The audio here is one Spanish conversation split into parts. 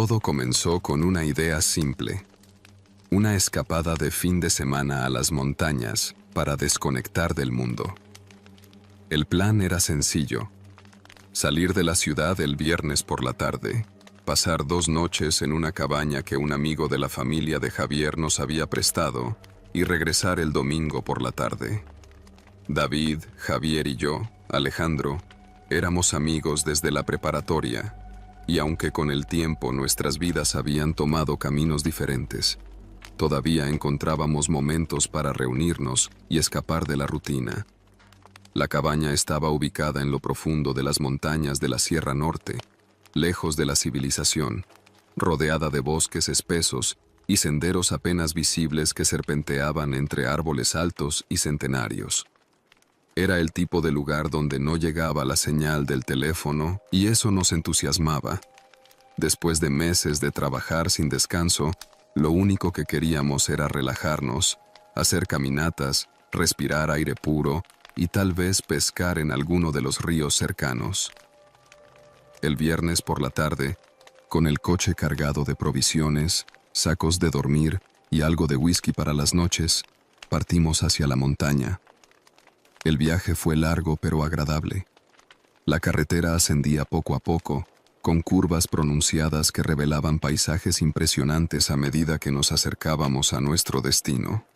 Todo comenzó con una idea simple. Una escapada de fin de semana a las montañas para desconectar del mundo. El plan era sencillo. Salir de la ciudad el viernes por la tarde, pasar 2 noches en una cabaña que un amigo de la familia de Javier nos había prestado y regresar el domingo por la tarde. David, Javier y yo, Alejandro, éramos amigos desde la preparatoria, y aunque con el tiempo nuestras vidas habían tomado caminos diferentes, todavía encontrábamos momentos para reunirnos y escapar de la rutina. La cabaña estaba ubicada en lo profundo de las montañas de la Sierra Norte, lejos de la civilización, rodeada de bosques espesos y senderos apenas visibles que serpenteaban entre árboles altos y centenarios. Era el tipo de lugar donde no llegaba la señal del teléfono y eso nos entusiasmaba. Después de meses de trabajar sin descanso, lo único que queríamos era relajarnos, hacer caminatas, respirar aire puro y tal vez pescar en alguno de los ríos cercanos. El viernes por la tarde, con el coche cargado de provisiones, sacos de dormir y algo de whisky para las noches, partimos hacia la montaña. El viaje fue largo pero agradable. La carretera ascendía poco a poco, con curvas pronunciadas que revelaban paisajes impresionantes a medida que nos acercábamos a nuestro destino.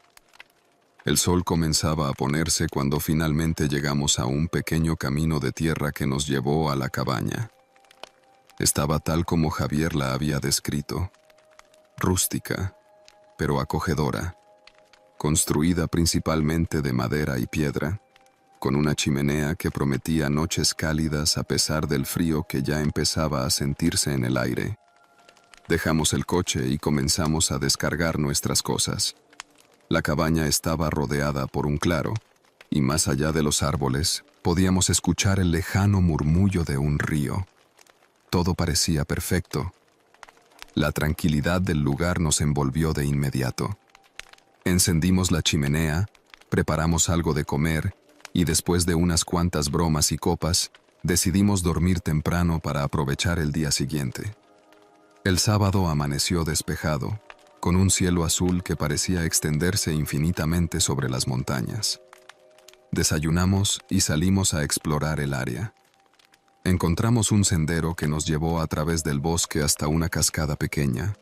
El sol comenzaba a ponerse cuando finalmente llegamos a un pequeño camino de tierra que nos llevó a la cabaña. Estaba tal como Javier la había descrito, rústica, pero acogedora, construida principalmente de madera y piedra, con una chimenea que prometía noches cálidas a pesar del frío que ya empezaba a sentirse en el aire. Dejamos el coche y comenzamos a descargar nuestras cosas. La cabaña estaba rodeada por un claro, y más allá de los árboles, podíamos escuchar el lejano murmullo de un río. Todo parecía perfecto. La tranquilidad del lugar nos envolvió de inmediato. Encendimos la chimenea, preparamos algo de comer, y después de unas cuantas bromas y copas, decidimos dormir temprano para aprovechar el día siguiente. El sábado amaneció despejado, con un cielo azul que parecía extenderse infinitamente sobre las montañas. Desayunamos y salimos a explorar el área. Encontramos un sendero que nos llevó a través del bosque hasta una cascada pequeña,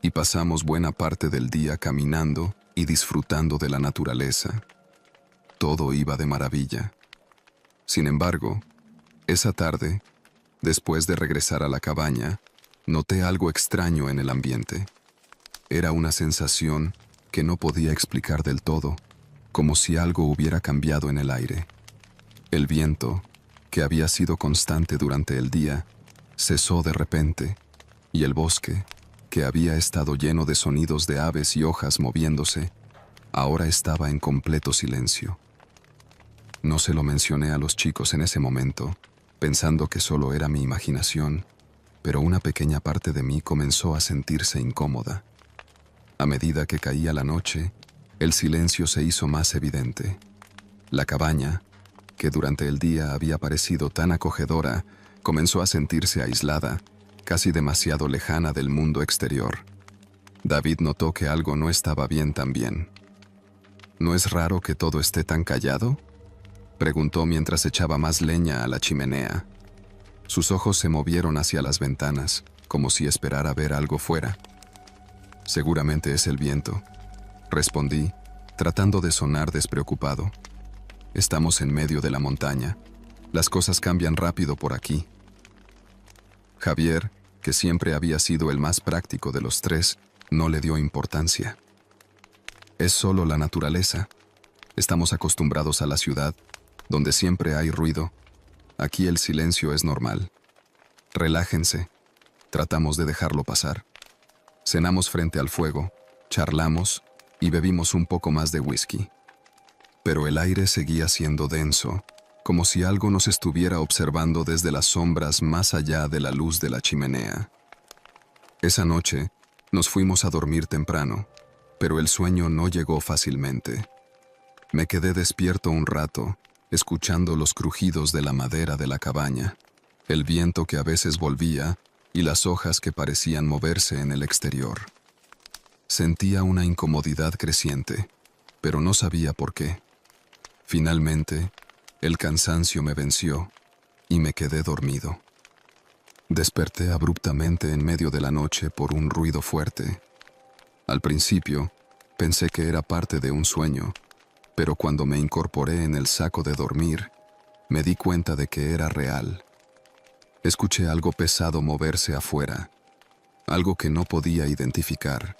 y pasamos buena parte del día caminando y disfrutando de la naturaleza. Todo iba de maravilla. Sin embargo, esa tarde, después de regresar a la cabaña, noté algo extraño en el ambiente. Era una sensación que no podía explicar del todo, como si algo hubiera cambiado en el aire. El viento, que había sido constante durante el día, cesó de repente, y el bosque, que había estado lleno de sonidos de aves y hojas moviéndose, ahora estaba en completo silencio. No se lo mencioné a los chicos en ese momento, pensando que solo era mi imaginación, pero una pequeña parte de mí comenzó a sentirse incómoda. A medida que caía la noche, el silencio se hizo más evidente. La cabaña, que durante el día había parecido tan acogedora, comenzó a sentirse aislada, casi demasiado lejana del mundo exterior. David notó que algo no estaba bien también. ¿No es raro que todo esté tan callado?, preguntó mientras echaba más leña a la chimenea. Sus ojos se movieron hacia las ventanas, como si esperara ver algo fuera. Seguramente es el viento, respondí, tratando de sonar despreocupado. Estamos en medio de la montaña. Las cosas cambian rápido por aquí. Javier, que siempre había sido el más práctico de los tres, no le dio importancia. Es solo la naturaleza. Estamos acostumbrados a la ciudad, donde siempre hay ruido. Aquí el silencio es normal. Relájense. Tratamos de dejarlo pasar. Cenamos frente al fuego, charlamos y bebimos un poco más de whisky. Pero el aire seguía siendo denso, como si algo nos estuviera observando desde las sombras más allá de la luz de la chimenea. Esa noche, nos fuimos a dormir temprano, pero el sueño no llegó fácilmente. Me quedé despierto un rato, escuchando los crujidos de la madera de la cabaña, el viento que a veces volvía y las hojas que parecían moverse en el exterior. Sentía una incomodidad creciente, pero no sabía por qué. Finalmente, el cansancio me venció y me quedé dormido. Desperté abruptamente en medio de la noche por un ruido fuerte. Al principio, pensé que era parte de un sueño, pero cuando me incorporé en el saco de dormir, me di cuenta de que era real. Escuché algo pesado moverse afuera, algo que no podía identificar.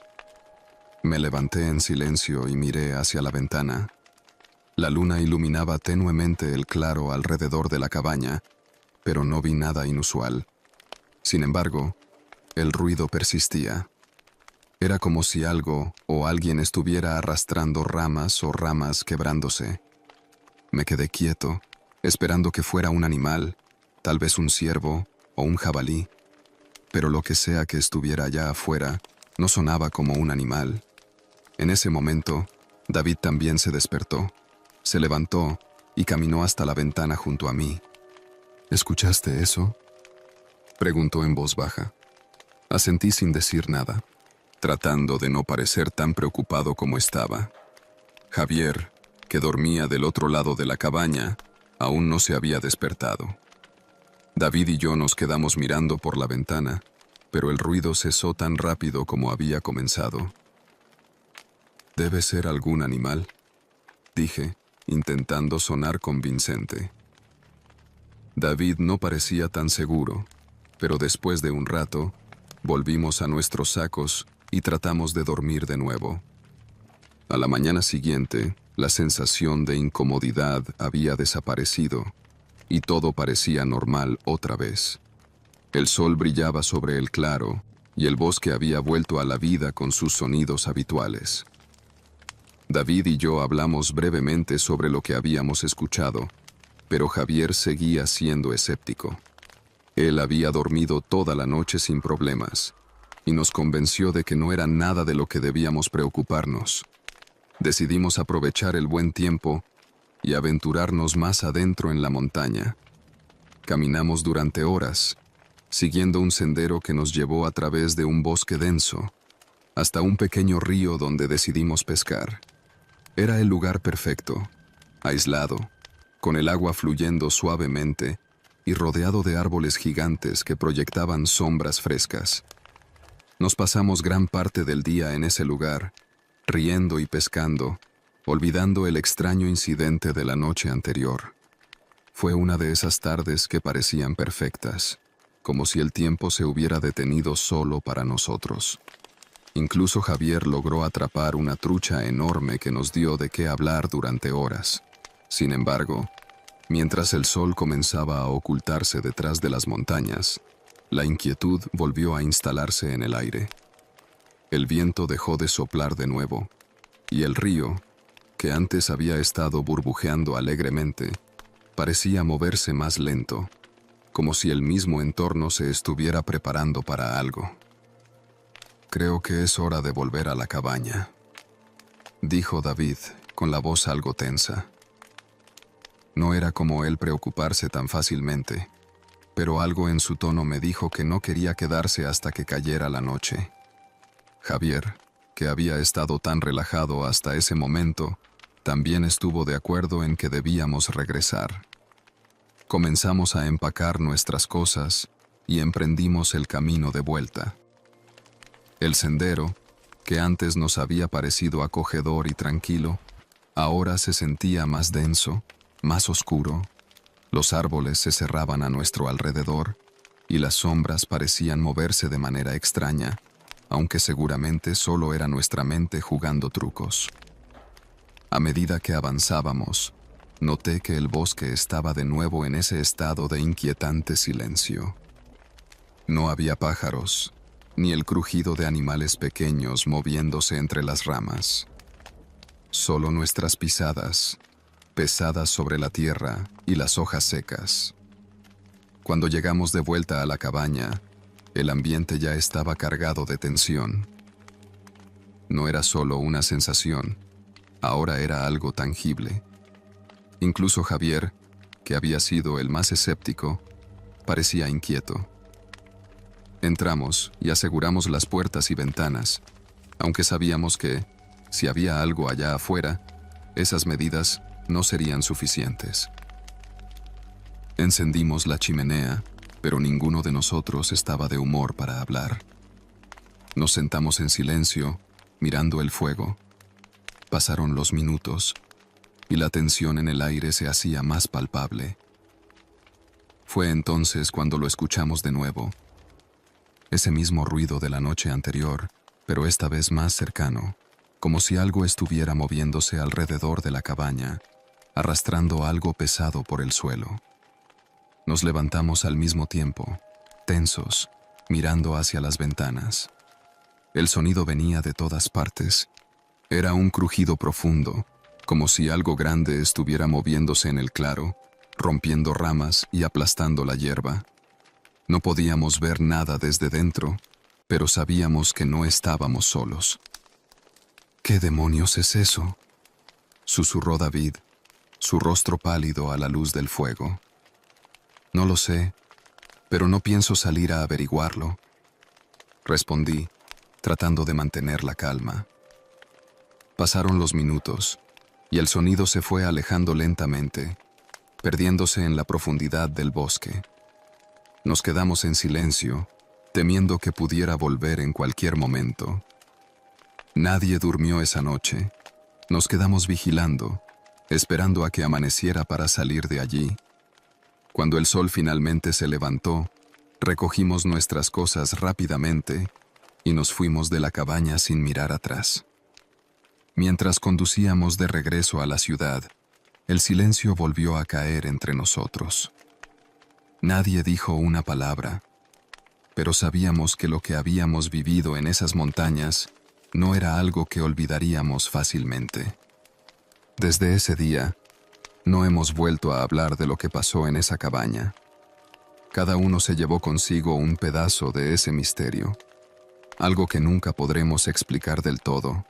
Me levanté en silencio y miré hacia la ventana. La luna iluminaba tenuemente el claro alrededor de la cabaña, pero no vi nada inusual. Sin embargo, el ruido persistía. Era como si algo o alguien estuviera arrastrando ramas o ramas quebrándose. Me quedé quieto, esperando que fuera un animal, tal vez un ciervo o un jabalí, pero lo que sea que estuviera allá afuera no sonaba como un animal. En ese momento, David también se despertó, se levantó y caminó hasta la ventana junto a mí. ¿Escuchaste eso?, preguntó en voz baja. Asentí sin decir nada, tratando de no parecer tan preocupado como estaba. Javier, que dormía del otro lado de la cabaña, aún no se había despertado. David y yo nos quedamos mirando por la ventana, pero el ruido cesó tan rápido como había comenzado. «Debe ser algún animal», dije, intentando sonar convincente. David no parecía tan seguro, pero después de un rato, volvimos a nuestros sacos y tratamos de dormir de nuevo. A la mañana siguiente, la sensación de incomodidad había desaparecido y todo parecía normal otra vez. El sol brillaba sobre el claro y el bosque había vuelto a la vida con sus sonidos habituales. David y yo hablamos brevemente sobre lo que habíamos escuchado, pero Javier seguía siendo escéptico. Él había dormido toda la noche sin problemas, y nos convenció de que no era nada de lo que debíamos preocuparnos. Decidimos aprovechar el buen tiempo y aventurarnos más adentro en la montaña. Caminamos durante horas, siguiendo un sendero que nos llevó a través de un bosque denso, hasta un pequeño río donde decidimos pescar. Era el lugar perfecto, aislado, con el agua fluyendo suavemente y rodeado de árboles gigantes que proyectaban sombras frescas. Nos pasamos gran parte del día en ese lugar, riendo y pescando, olvidando el extraño incidente de la noche anterior. Fue una de esas tardes que parecían perfectas, como si el tiempo se hubiera detenido solo para nosotros. Incluso Javier logró atrapar una trucha enorme que nos dio de qué hablar durante horas. Sin embargo, mientras el sol comenzaba a ocultarse detrás de las montañas, la inquietud volvió a instalarse en el aire. El viento dejó de soplar de nuevo, y el río, que antes había estado burbujeando alegremente, parecía moverse más lento, como si el mismo entorno se estuviera preparando para algo. «Creo que es hora de volver a la cabaña», dijo David, con la voz algo tensa. No era como él preocuparse tan fácilmente, pero algo en su tono me dijo que no quería quedarse hasta que cayera la noche. Javier, que había estado tan relajado hasta ese momento, también estuvo de acuerdo en que debíamos regresar. Comenzamos a empacar nuestras cosas y emprendimos el camino de vuelta. El sendero, que antes nos había parecido acogedor y tranquilo, ahora se sentía más denso, más oscuro. Los árboles se cerraban a nuestro alrededor y las sombras parecían moverse de manera extraña, aunque seguramente solo era nuestra mente jugando trucos. A medida que avanzábamos, noté que el bosque estaba de nuevo en ese estado de inquietante silencio. No había pájaros, ni el crujido de animales pequeños moviéndose entre las ramas. Solo nuestras pisadas, pesadas sobre la tierra y las hojas secas. Cuando llegamos de vuelta a la cabaña, el ambiente ya estaba cargado de tensión. No era solo una sensación, ahora era algo tangible. Incluso Javier, que había sido el más escéptico, parecía inquieto. Entramos y aseguramos las puertas y ventanas, aunque sabíamos que, si había algo allá afuera, esas medidas no serían suficientes. Encendimos la chimenea, pero ninguno de nosotros estaba de humor para hablar. Nos sentamos en silencio, mirando el fuego. Pasaron los minutos, y la tensión en el aire se hacía más palpable. Fue entonces cuando lo escuchamos de nuevo. Ese mismo ruido de la noche anterior, pero esta vez más cercano, como si algo estuviera moviéndose alrededor de la cabaña, arrastrando algo pesado por el suelo. Nos levantamos al mismo tiempo, tensos, mirando hacia las ventanas. El sonido venía de todas partes. Era un crujido profundo, como si algo grande estuviera moviéndose en el claro, rompiendo ramas y aplastando la hierba. No podíamos ver nada desde dentro, pero sabíamos que no estábamos solos. «¿Qué demonios es eso?», susurró David, su rostro pálido a la luz del fuego. «No lo sé, pero no pienso salir a averiguarlo», respondí, tratando de mantener la calma. Pasaron los minutos, y el sonido se fue alejando lentamente, perdiéndose en la profundidad del bosque. Nos quedamos en silencio, temiendo que pudiera volver en cualquier momento. Nadie durmió esa noche. Nos quedamos vigilando, esperando a que amaneciera para salir de allí. Cuando el sol finalmente se levantó, recogimos nuestras cosas rápidamente y nos fuimos de la cabaña sin mirar atrás. Mientras conducíamos de regreso a la ciudad, el silencio volvió a caer entre nosotros. Nadie dijo una palabra, pero sabíamos que lo que habíamos vivido en esas montañas no era algo que olvidaríamos fácilmente. Desde ese día, no hemos vuelto a hablar de lo que pasó en esa cabaña. Cada uno se llevó consigo un pedazo de ese misterio, algo que nunca podremos explicar del todo.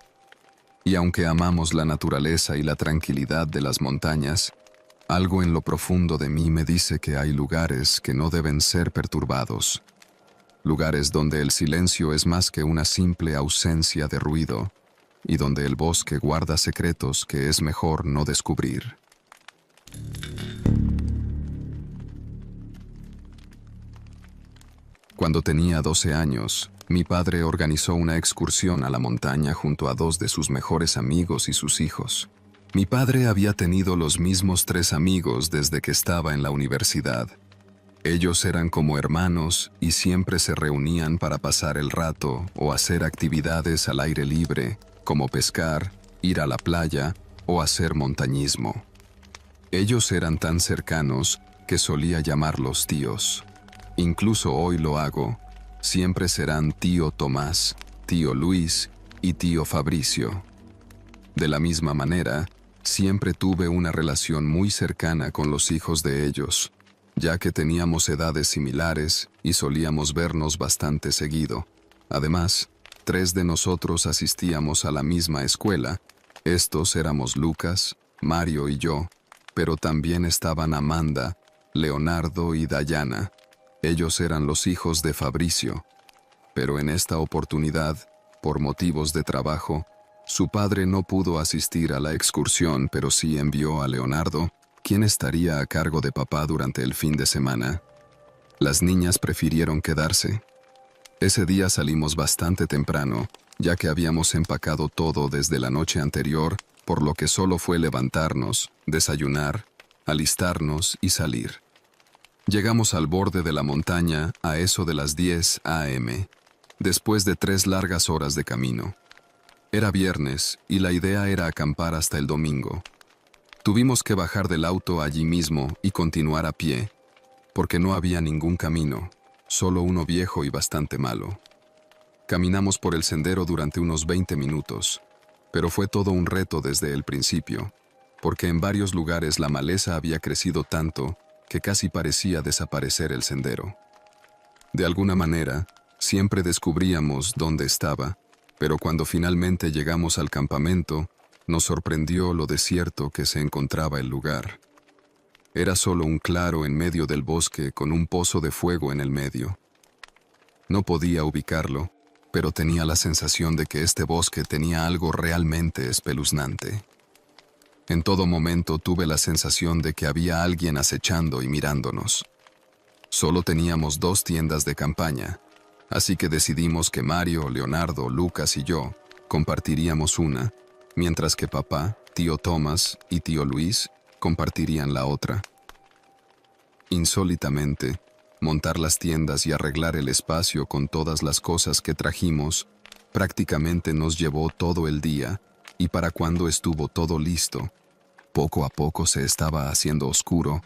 Y aunque amamos la naturaleza y la tranquilidad de las montañas, algo en lo profundo de mí me dice que hay lugares que no deben ser perturbados. Lugares donde el silencio es más que una simple ausencia de ruido y donde el bosque guarda secretos que es mejor no descubrir. Cuando tenía 12 años, mi padre organizó una excursión a la montaña junto a 2 de sus mejores amigos y sus hijos. Mi padre había tenido los mismos 3 amigos desde que estaba en la universidad. Ellos eran como hermanos y siempre se reunían para pasar el rato o hacer actividades al aire libre, como pescar, ir a la playa o hacer montañismo. Ellos eran tan cercanos que solía llamarlos tíos. Incluso hoy lo hago. Siempre serán tío Tomás, tío Luis y tío Fabricio. De la misma manera, siempre tuve una relación muy cercana con los hijos de ellos, ya que teníamos edades similares y solíamos vernos bastante seguido. Además, 3 de nosotros asistíamos a la misma escuela. Estos éramos Lucas, Mario y yo, pero también estaban Amanda, Leonardo y Dayana. Ellos eran los hijos de Fabricio, pero en esta oportunidad, por motivos de trabajo, su padre no pudo asistir a la excursión, pero sí envió a Leonardo, quien estaría a cargo de papá durante el fin de semana. Las niñas prefirieron quedarse. Ese día salimos bastante temprano, ya que habíamos empacado todo desde la noche anterior, por lo que solo fue levantarnos, desayunar, alistarnos y salir. Llegamos al borde de la montaña a eso de las 10 a.m., después de 3 largas horas de camino. Era viernes y la idea era acampar hasta el domingo. Tuvimos que bajar del auto allí mismo y continuar a pie, porque no había ningún camino, solo uno viejo y bastante malo. Caminamos por el sendero durante unos 20 minutos, pero fue todo un reto desde el principio, porque en varios lugares la maleza había crecido tanto que casi parecía desaparecer el sendero. De alguna manera, siempre descubríamos dónde estaba, pero cuando finalmente llegamos al campamento, nos sorprendió lo desierto que se encontraba el lugar. Era solo un claro en medio del bosque con un pozo de fuego en el medio. No podía ubicarlo, pero tenía la sensación de que este bosque tenía algo realmente espeluznante. En todo momento tuve la sensación de que había alguien acechando y mirándonos. Solo teníamos 2 tiendas de campaña, así que decidimos que Mario, Leonardo, Lucas y yo compartiríamos una, mientras que papá, tío Tomás y tío Luis compartirían la otra. Insólitamente, montar las tiendas y arreglar el espacio con todas las cosas que trajimos prácticamente nos llevó todo el día, y para cuando estuvo todo listo, poco a poco se estaba haciendo oscuro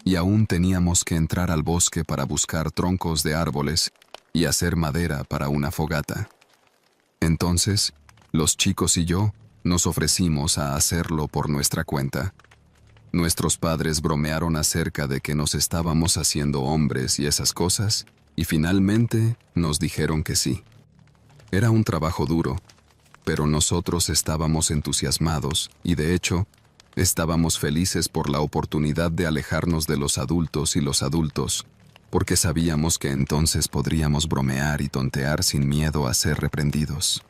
y aún teníamos que entrar al bosque para buscar troncos de árboles y hacer madera para una fogata. Entonces, los chicos y yo nos ofrecimos a hacerlo por nuestra cuenta. Nuestros padres bromearon acerca de que nos estábamos haciendo hombres y esas cosas, y finalmente nos dijeron que sí. Era un trabajo duro, pero nosotros estábamos entusiasmados y de hecho, estábamos felices por la oportunidad de alejarnos de los adultos y los adultos, porque sabíamos que entonces podríamos bromear y tontear sin miedo a ser reprendidos.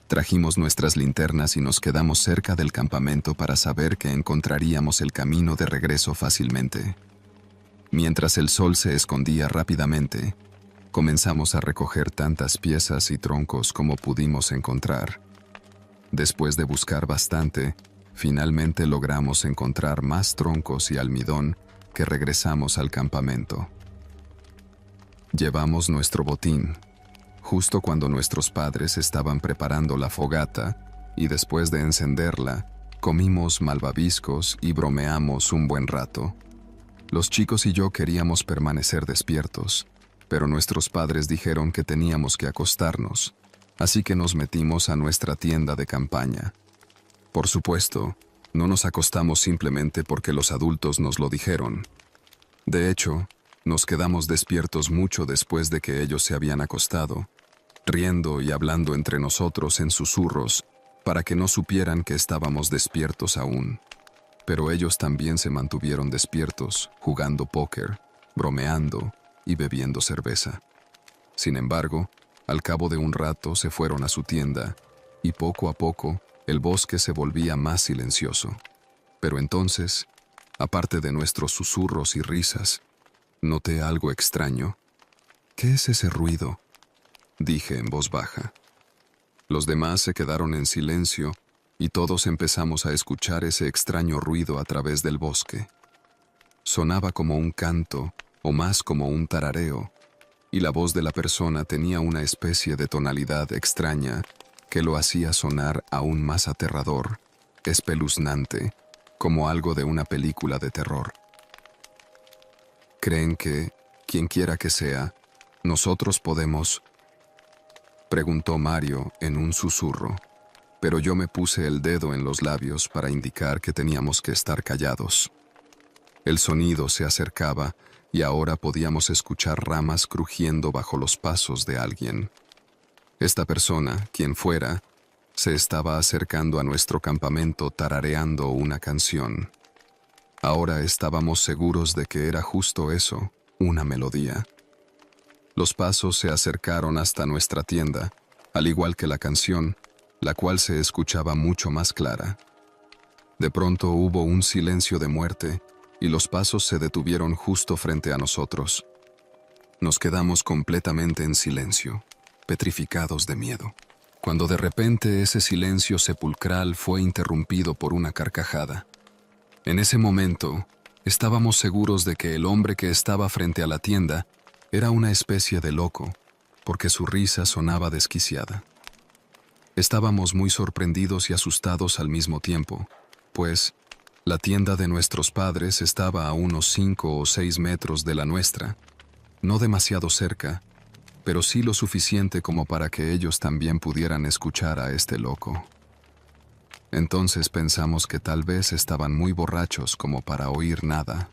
Trajimos nuestras linternas y nos quedamos cerca del campamento para saber que encontraríamos el camino de regreso fácilmente. Mientras el sol se escondía rápidamente, comenzamos a recoger tantas piezas y troncos como pudimos encontrar. Después de buscar bastante, finalmente logramos encontrar más troncos y almidón que regresamos al campamento. Llevamos nuestro botín, justo cuando nuestros padres estaban preparando la fogata, y después de encenderla, comimos malvaviscos y bromeamos un buen rato. Los chicos y yo queríamos permanecer despiertos, pero nuestros padres dijeron que teníamos que acostarnos, así que nos metimos a nuestra tienda de campaña. Por supuesto, no nos acostamos simplemente porque los adultos nos lo dijeron. De hecho, nos quedamos despiertos mucho después de que ellos se habían acostado, riendo y hablando entre nosotros en susurros para que no supieran que estábamos despiertos aún. Pero ellos también se mantuvieron despiertos, jugando póker, bromeando y bebiendo cerveza. Sin embargo, al cabo de un rato se fueron a su tienda, y poco a poco el bosque se volvía más silencioso. Pero entonces, aparte de nuestros susurros y risas, noté algo extraño. ¿Qué es ese ruido?, dije en voz baja. Los demás se quedaron en silencio y todos empezamos a escuchar ese extraño ruido a través del bosque. Sonaba como un canto, o más como un tarareo, y la voz de la persona tenía una especie de tonalidad extraña que lo hacía sonar aún más aterrador, espeluznante, como algo de una película de terror. ¿Creen que, quien quiera que sea, nosotros podemos?, preguntó Mario en un susurro, pero yo me puse el dedo en los labios para indicar que teníamos que estar callados. El sonido se acercaba y ahora podíamos escuchar ramas crujiendo bajo los pasos de alguien. Esta persona, quien fuera, se estaba acercando a nuestro campamento tarareando una canción. Ahora estábamos seguros de que era justo eso, una melodía. Los pasos se acercaron hasta nuestra tienda, al igual que la canción, la cual se escuchaba mucho más clara. De pronto hubo un silencio de muerte, y los pasos se detuvieron justo frente a nosotros. Nos quedamos completamente en silencio, petrificados de miedo, cuando de repente ese silencio sepulcral fue interrumpido por una carcajada. En ese momento, estábamos seguros de que el hombre que estaba frente a la tienda era una especie de loco, porque su risa sonaba desquiciada. Estábamos muy sorprendidos y asustados al mismo tiempo, pues la tienda de nuestros padres estaba a unos 5 o 6 metros de la nuestra, no demasiado cerca, pero sí lo suficiente como para que ellos también pudieran escuchar a este loco. Entonces pensamos que tal vez estaban muy borrachos como para oír nada.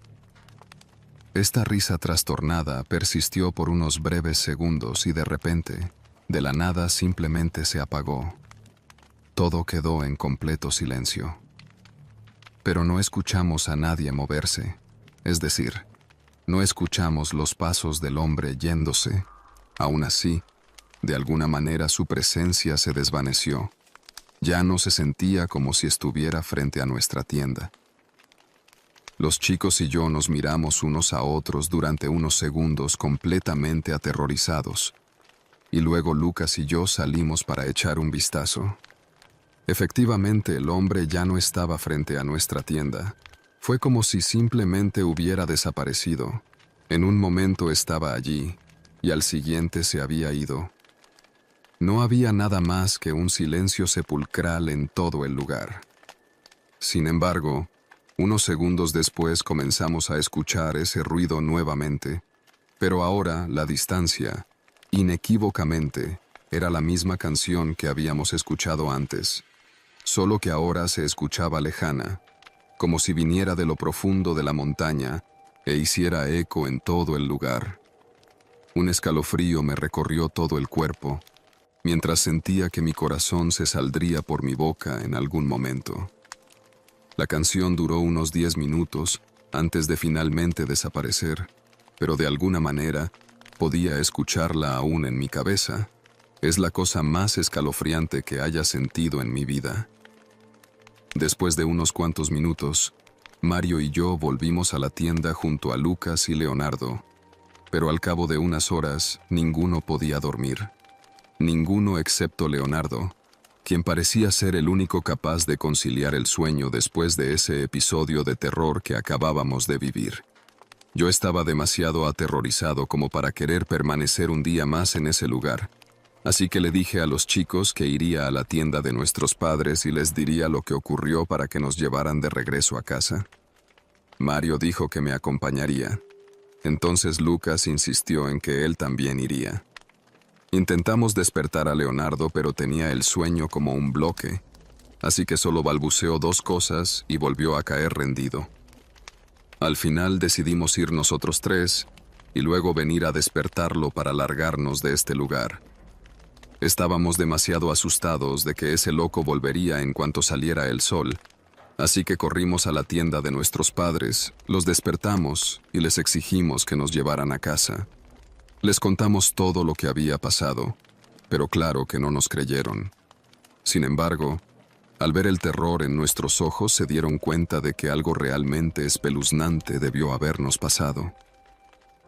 Esta risa trastornada persistió por unos breves segundos y de repente, de la nada simplemente se apagó. Todo quedó en completo silencio. Pero no escuchamos a nadie moverse, es decir, no escuchamos los pasos del hombre yéndose, Aún así, de alguna manera su presencia se desvaneció. Ya no se sentía como si estuviera frente a nuestra tienda. Los chicos y yo nos miramos unos a otros durante unos segundos completamente aterrorizados, y luego Lucas y yo salimos para echar un vistazo. Efectivamente, el hombre ya no estaba frente a nuestra tienda. Fue como si simplemente hubiera desaparecido. En un momento estaba allí, y al siguiente se había ido. No había nada más que un silencio sepulcral en todo el lugar. Sin embargo, unos segundos después comenzamos a escuchar ese ruido nuevamente, pero ahora la distancia, inequívocamente, era la misma canción que habíamos escuchado antes, solo que ahora se escuchaba lejana, como si viniera de lo profundo de la montaña e hiciera eco en todo el lugar. Un escalofrío me recorrió todo el cuerpo, mientras sentía que mi corazón se saldría por mi boca en algún momento. La canción duró unos 10 minutos antes de finalmente desaparecer, pero de alguna manera podía escucharla aún en mi cabeza. Es la cosa más escalofriante que haya sentido en mi vida. Después de unos cuantos minutos, Mario y yo volvimos a la tienda junto a Lucas y Leonardo, pero al cabo de unas horas ninguno podía dormir. Ninguno excepto Leonardo, quien parecía ser el único capaz de conciliar el sueño después de ese episodio de terror que acabábamos de vivir. Yo estaba demasiado aterrorizado como para querer permanecer un día más en ese lugar, así que le dije a los chicos que iría a la tienda de nuestros padres y les diría lo que ocurrió para que nos llevaran de regreso a casa. Mario dijo que me acompañaría. Entonces Lucas insistió en que él también iría. Intentamos despertar a Leonardo, pero tenía el sueño como un bloque, así que solo balbuceó 2 cosas y volvió a caer rendido. Al final decidimos ir nosotros 3 y luego venir a despertarlo para largarnos de este lugar. Estábamos demasiado asustados de que ese loco volvería en cuanto saliera el sol, así que corrimos a la tienda de nuestros padres, los despertamos y les exigimos que nos llevaran a casa. Les contamos todo lo que había pasado, pero claro que no nos creyeron. Sin embargo, al ver el terror en nuestros ojos se dieron cuenta de que algo realmente espeluznante debió habernos pasado.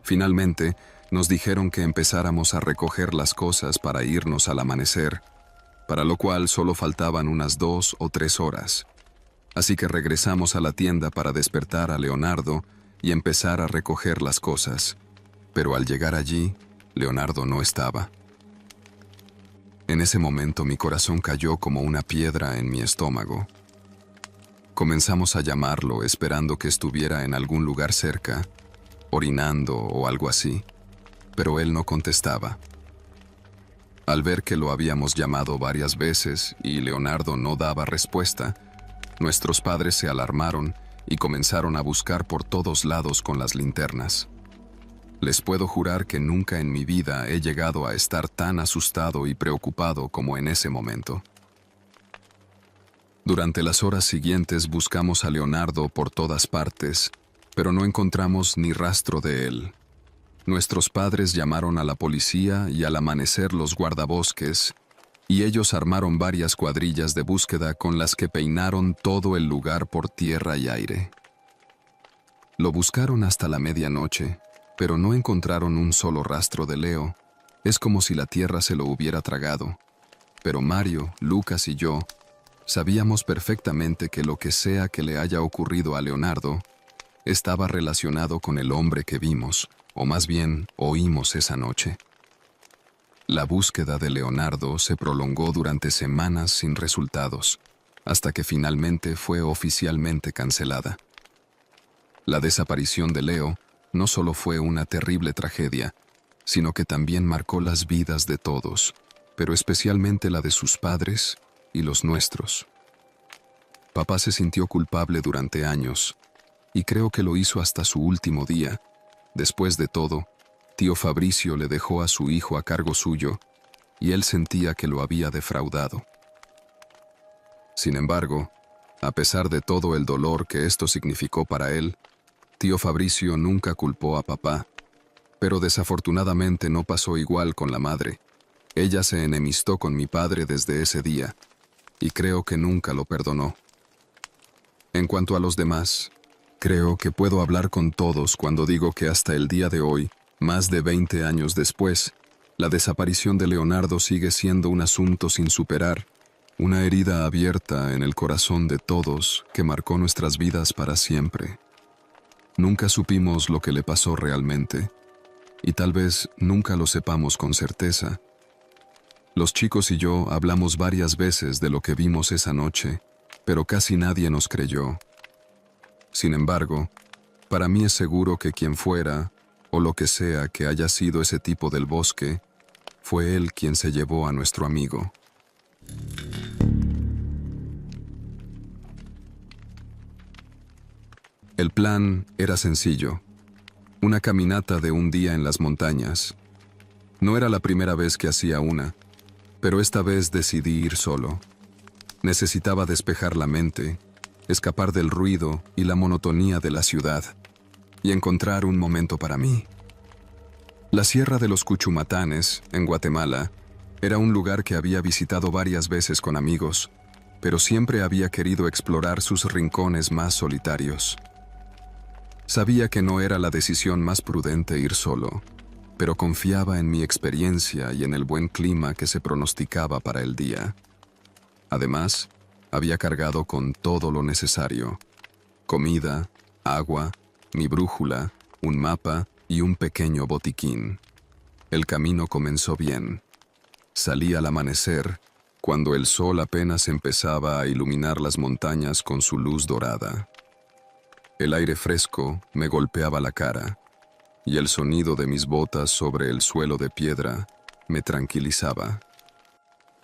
Finalmente, nos dijeron que empezáramos a recoger las cosas para irnos al amanecer, para lo cual solo faltaban unas 2 o 3 horas. Así que regresamos a la tienda para despertar a Leonardo y empezar a recoger las cosas. Pero al llegar allí, Leonardo no estaba. En ese momento mi corazón cayó como una piedra en mi estómago. Comenzamos a llamarlo esperando que estuviera en algún lugar cerca, orinando o algo así, pero él no contestaba. Al ver que lo habíamos llamado varias veces y Leonardo no daba respuesta, nuestros padres se alarmaron y comenzaron a buscar por todos lados con las linternas. Les puedo jurar que nunca en mi vida he llegado a estar tan asustado y preocupado como en ese momento. Durante las horas siguientes buscamos a Leonardo por todas partes, pero no encontramos ni rastro de él. Nuestros padres llamaron a la policía y al amanecer los guardabosques, y ellos armaron varias cuadrillas de búsqueda con las que peinaron todo el lugar por tierra y aire. Lo buscaron hasta la medianoche, pero no encontraron un solo rastro de Leo. Es como si la tierra se lo hubiera tragado. Pero Mario, Lucas y yo sabíamos perfectamente que lo que sea que le haya ocurrido a Leonardo estaba relacionado con el hombre que vimos, o más bien oímos esa noche. La búsqueda de Leonardo se prolongó durante semanas sin resultados, hasta que finalmente fue oficialmente cancelada. La desaparición de Leo no solo fue una terrible tragedia, sino que también marcó las vidas de todos, pero especialmente la de sus padres y los nuestros. Papá se sintió culpable durante años, y creo que lo hizo hasta su último día. Después de todo, tío Fabricio le dejó a su hijo a cargo suyo, y él sentía que lo había defraudado. Sin embargo, a pesar de todo el dolor que esto significó para él, tío Fabricio nunca culpó a papá. Pero desafortunadamente no pasó igual con la madre. Ella se enemistó con mi padre desde ese día, y creo que nunca lo perdonó. En cuanto a los demás, creo que puedo hablar con todos cuando digo que hasta el día de hoy, más de 20 años después, la desaparición de Leonardo sigue siendo un asunto sin superar, una herida abierta en el corazón de todos que marcó nuestras vidas para siempre. Nunca supimos lo que le pasó realmente, y tal vez nunca lo sepamos con certeza. Los chicos y yo hablamos varias veces de lo que vimos esa noche, pero casi nadie nos creyó. Sin embargo, para mí es seguro que quien fuera, o lo que sea que haya sido ese tipo del bosque, fue él quien se llevó a nuestro amigo. El plan era sencillo. Una caminata de un día en las montañas. No era la primera vez que hacía una, pero esta vez decidí ir solo. Necesitaba despejar la mente, escapar del ruido y la monotonía de la ciudad, y encontrar un momento para mí. La Sierra de los Cuchumatanes, en Guatemala, era un lugar que había visitado varias veces con amigos, pero siempre había querido explorar sus rincones más solitarios. Sabía que no era la decisión más prudente ir solo, pero confiaba en mi experiencia y en el buen clima que se pronosticaba para el día. Además, había cargado con todo lo necesario: comida, agua, mi brújula, un mapa y un pequeño botiquín. El camino comenzó bien. Salí al amanecer, cuando el sol apenas empezaba a iluminar las montañas con su luz dorada. El aire fresco me golpeaba la cara, y el sonido de mis botas sobre el suelo de piedra me tranquilizaba.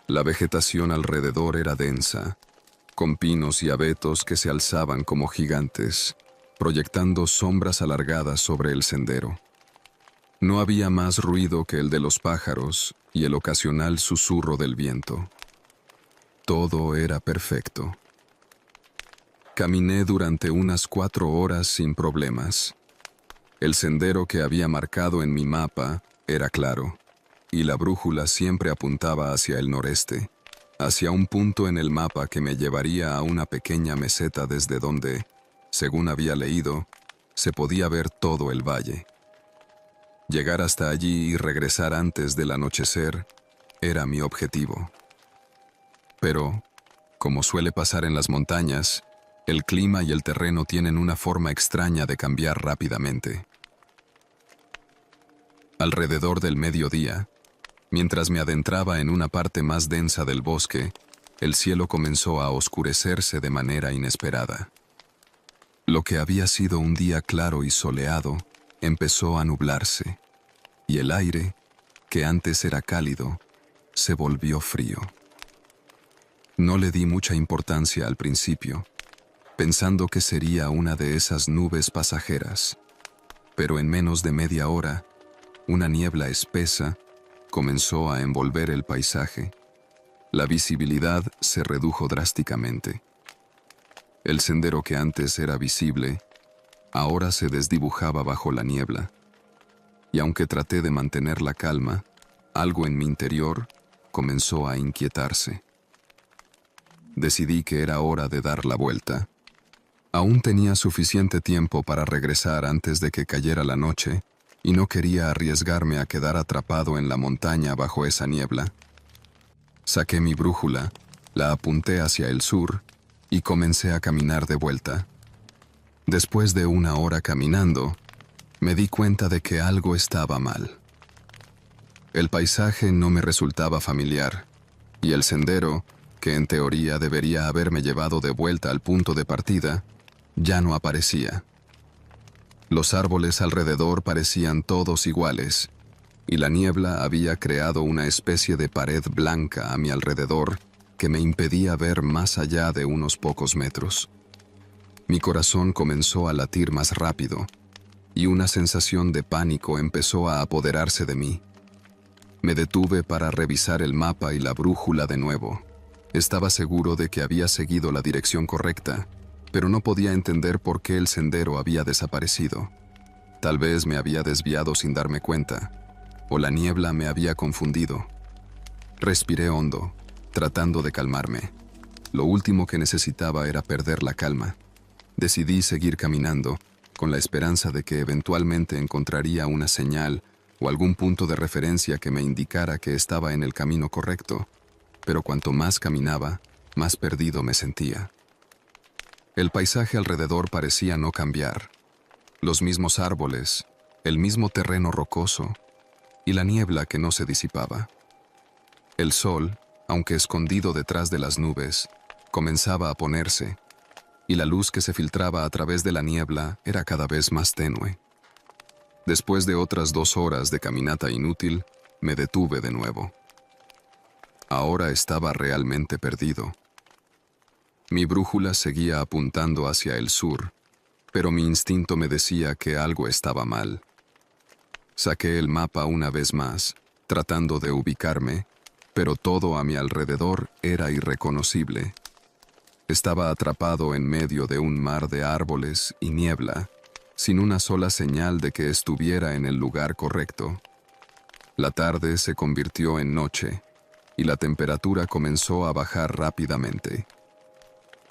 La vegetación alrededor era densa, con pinos y abetos que se alzaban como gigantes, proyectando sombras alargadas sobre el sendero. No había más ruido que el de los pájaros y el ocasional susurro del viento. Todo era perfecto. Caminé durante unas 4 horas sin problemas. El sendero que había marcado en mi mapa era claro, y la brújula siempre apuntaba hacia el noreste, hacia un punto en el mapa que me llevaría a una pequeña meseta desde donde, según había leído, se podía ver todo el valle. Llegar hasta allí y regresar antes del anochecer era mi objetivo. Pero, como suele pasar en las montañas, el clima y el terreno tienen una forma extraña de cambiar rápidamente. Alrededor del mediodía, mientras me adentraba en una parte más densa del bosque, el cielo comenzó a oscurecerse de manera inesperada. Lo que había sido un día claro y soleado empezó a nublarse, y el aire, que antes era cálido, se volvió frío. No le di mucha importancia al principio, pensando que sería una de esas nubes pasajeras, pero en menos de media hora, una niebla espesa comenzó a envolver el paisaje. La visibilidad se redujo drásticamente. El sendero que antes era visible, ahora se desdibujaba bajo la niebla, y aunque traté de mantener la calma, algo en mi interior comenzó a inquietarse. Decidí que era hora de dar la vuelta. Aún tenía suficiente tiempo para regresar antes de que cayera la noche, y no quería arriesgarme a quedar atrapado en la montaña bajo esa niebla. Saqué mi brújula, la apunté hacia el sur, y comencé a caminar de vuelta. Después de 1 hora caminando, me di cuenta de que algo estaba mal. El paisaje no me resultaba familiar, y el sendero, que en teoría debería haberme llevado de vuelta al punto de partida, ya no aparecía. Los árboles alrededor parecían todos iguales, y la niebla había creado una especie de pared blanca a mi alrededor que me impedía ver más allá de unos pocos metros. Mi corazón comenzó a latir más rápido, y una sensación de pánico empezó a apoderarse de mí. Me detuve para revisar el mapa y la brújula de nuevo. Estaba seguro de que había seguido la dirección correcta, pero no podía entender por qué el sendero había desaparecido. Tal vez me había desviado sin darme cuenta, o la niebla me había confundido. Respiré hondo, tratando de calmarme. Lo último que necesitaba era perder la calma. Decidí seguir caminando, con la esperanza de que eventualmente encontraría una señal o algún punto de referencia que me indicara que estaba en el camino correcto, pero cuanto más caminaba, más perdido me sentía. El paisaje alrededor parecía no cambiar. Los mismos árboles, el mismo terreno rocoso y la niebla que no se disipaba. El sol, aunque escondido detrás de las nubes, comenzaba a ponerse, y la luz que se filtraba a través de la niebla era cada vez más tenue. Después de otras 2 horas de caminata inútil, me detuve de nuevo. Ahora estaba realmente perdido. Mi brújula seguía apuntando hacia el sur, pero mi instinto me decía que algo estaba mal. Saqué el mapa una vez más, tratando de ubicarme, pero todo a mi alrededor era irreconocible. Estaba atrapado en medio de un mar de árboles y niebla, sin una sola señal de que estuviera en el lugar correcto. La tarde se convirtió en noche, y la temperatura comenzó a bajar rápidamente.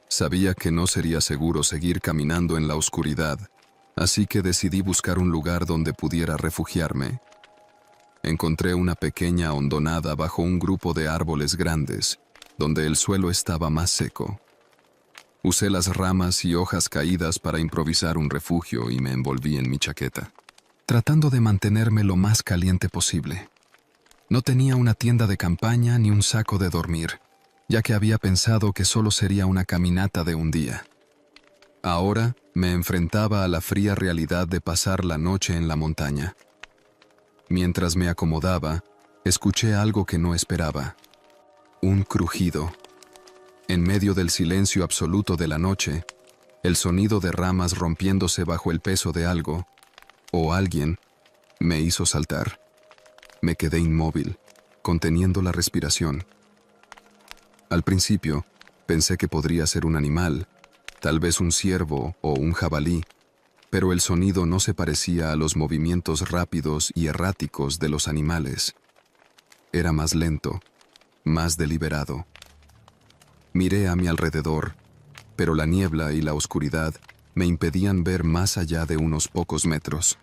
Sabía que no sería seguro seguir caminando en la oscuridad, así que decidí buscar un lugar donde pudiera refugiarme. Encontré una pequeña hondonada bajo un grupo de árboles grandes, donde el suelo estaba más seco. Usé las ramas y hojas caídas para improvisar un refugio y me envolví en mi chaqueta, tratando de mantenerme lo más caliente posible. No tenía una tienda de campaña ni un saco de dormir, ya que había pensado que solo sería una caminata de un día. Ahora me enfrentaba a la fría realidad de pasar la noche en la montaña. Mientras me acomodaba, escuché algo que no esperaba. Un crujido. En medio del silencio absoluto de la noche, el sonido de ramas rompiéndose bajo el peso de algo, o alguien, me hizo saltar. Me quedé inmóvil, conteniendo la respiración. Al principio, pensé que podría ser un animal, tal vez un ciervo o un jabalí, pero el sonido no se parecía a los movimientos rápidos y erráticos de los animales. Era más lento, más deliberado. Miré a mi alrededor, pero la niebla y la oscuridad me impedían ver más allá de unos pocos metros.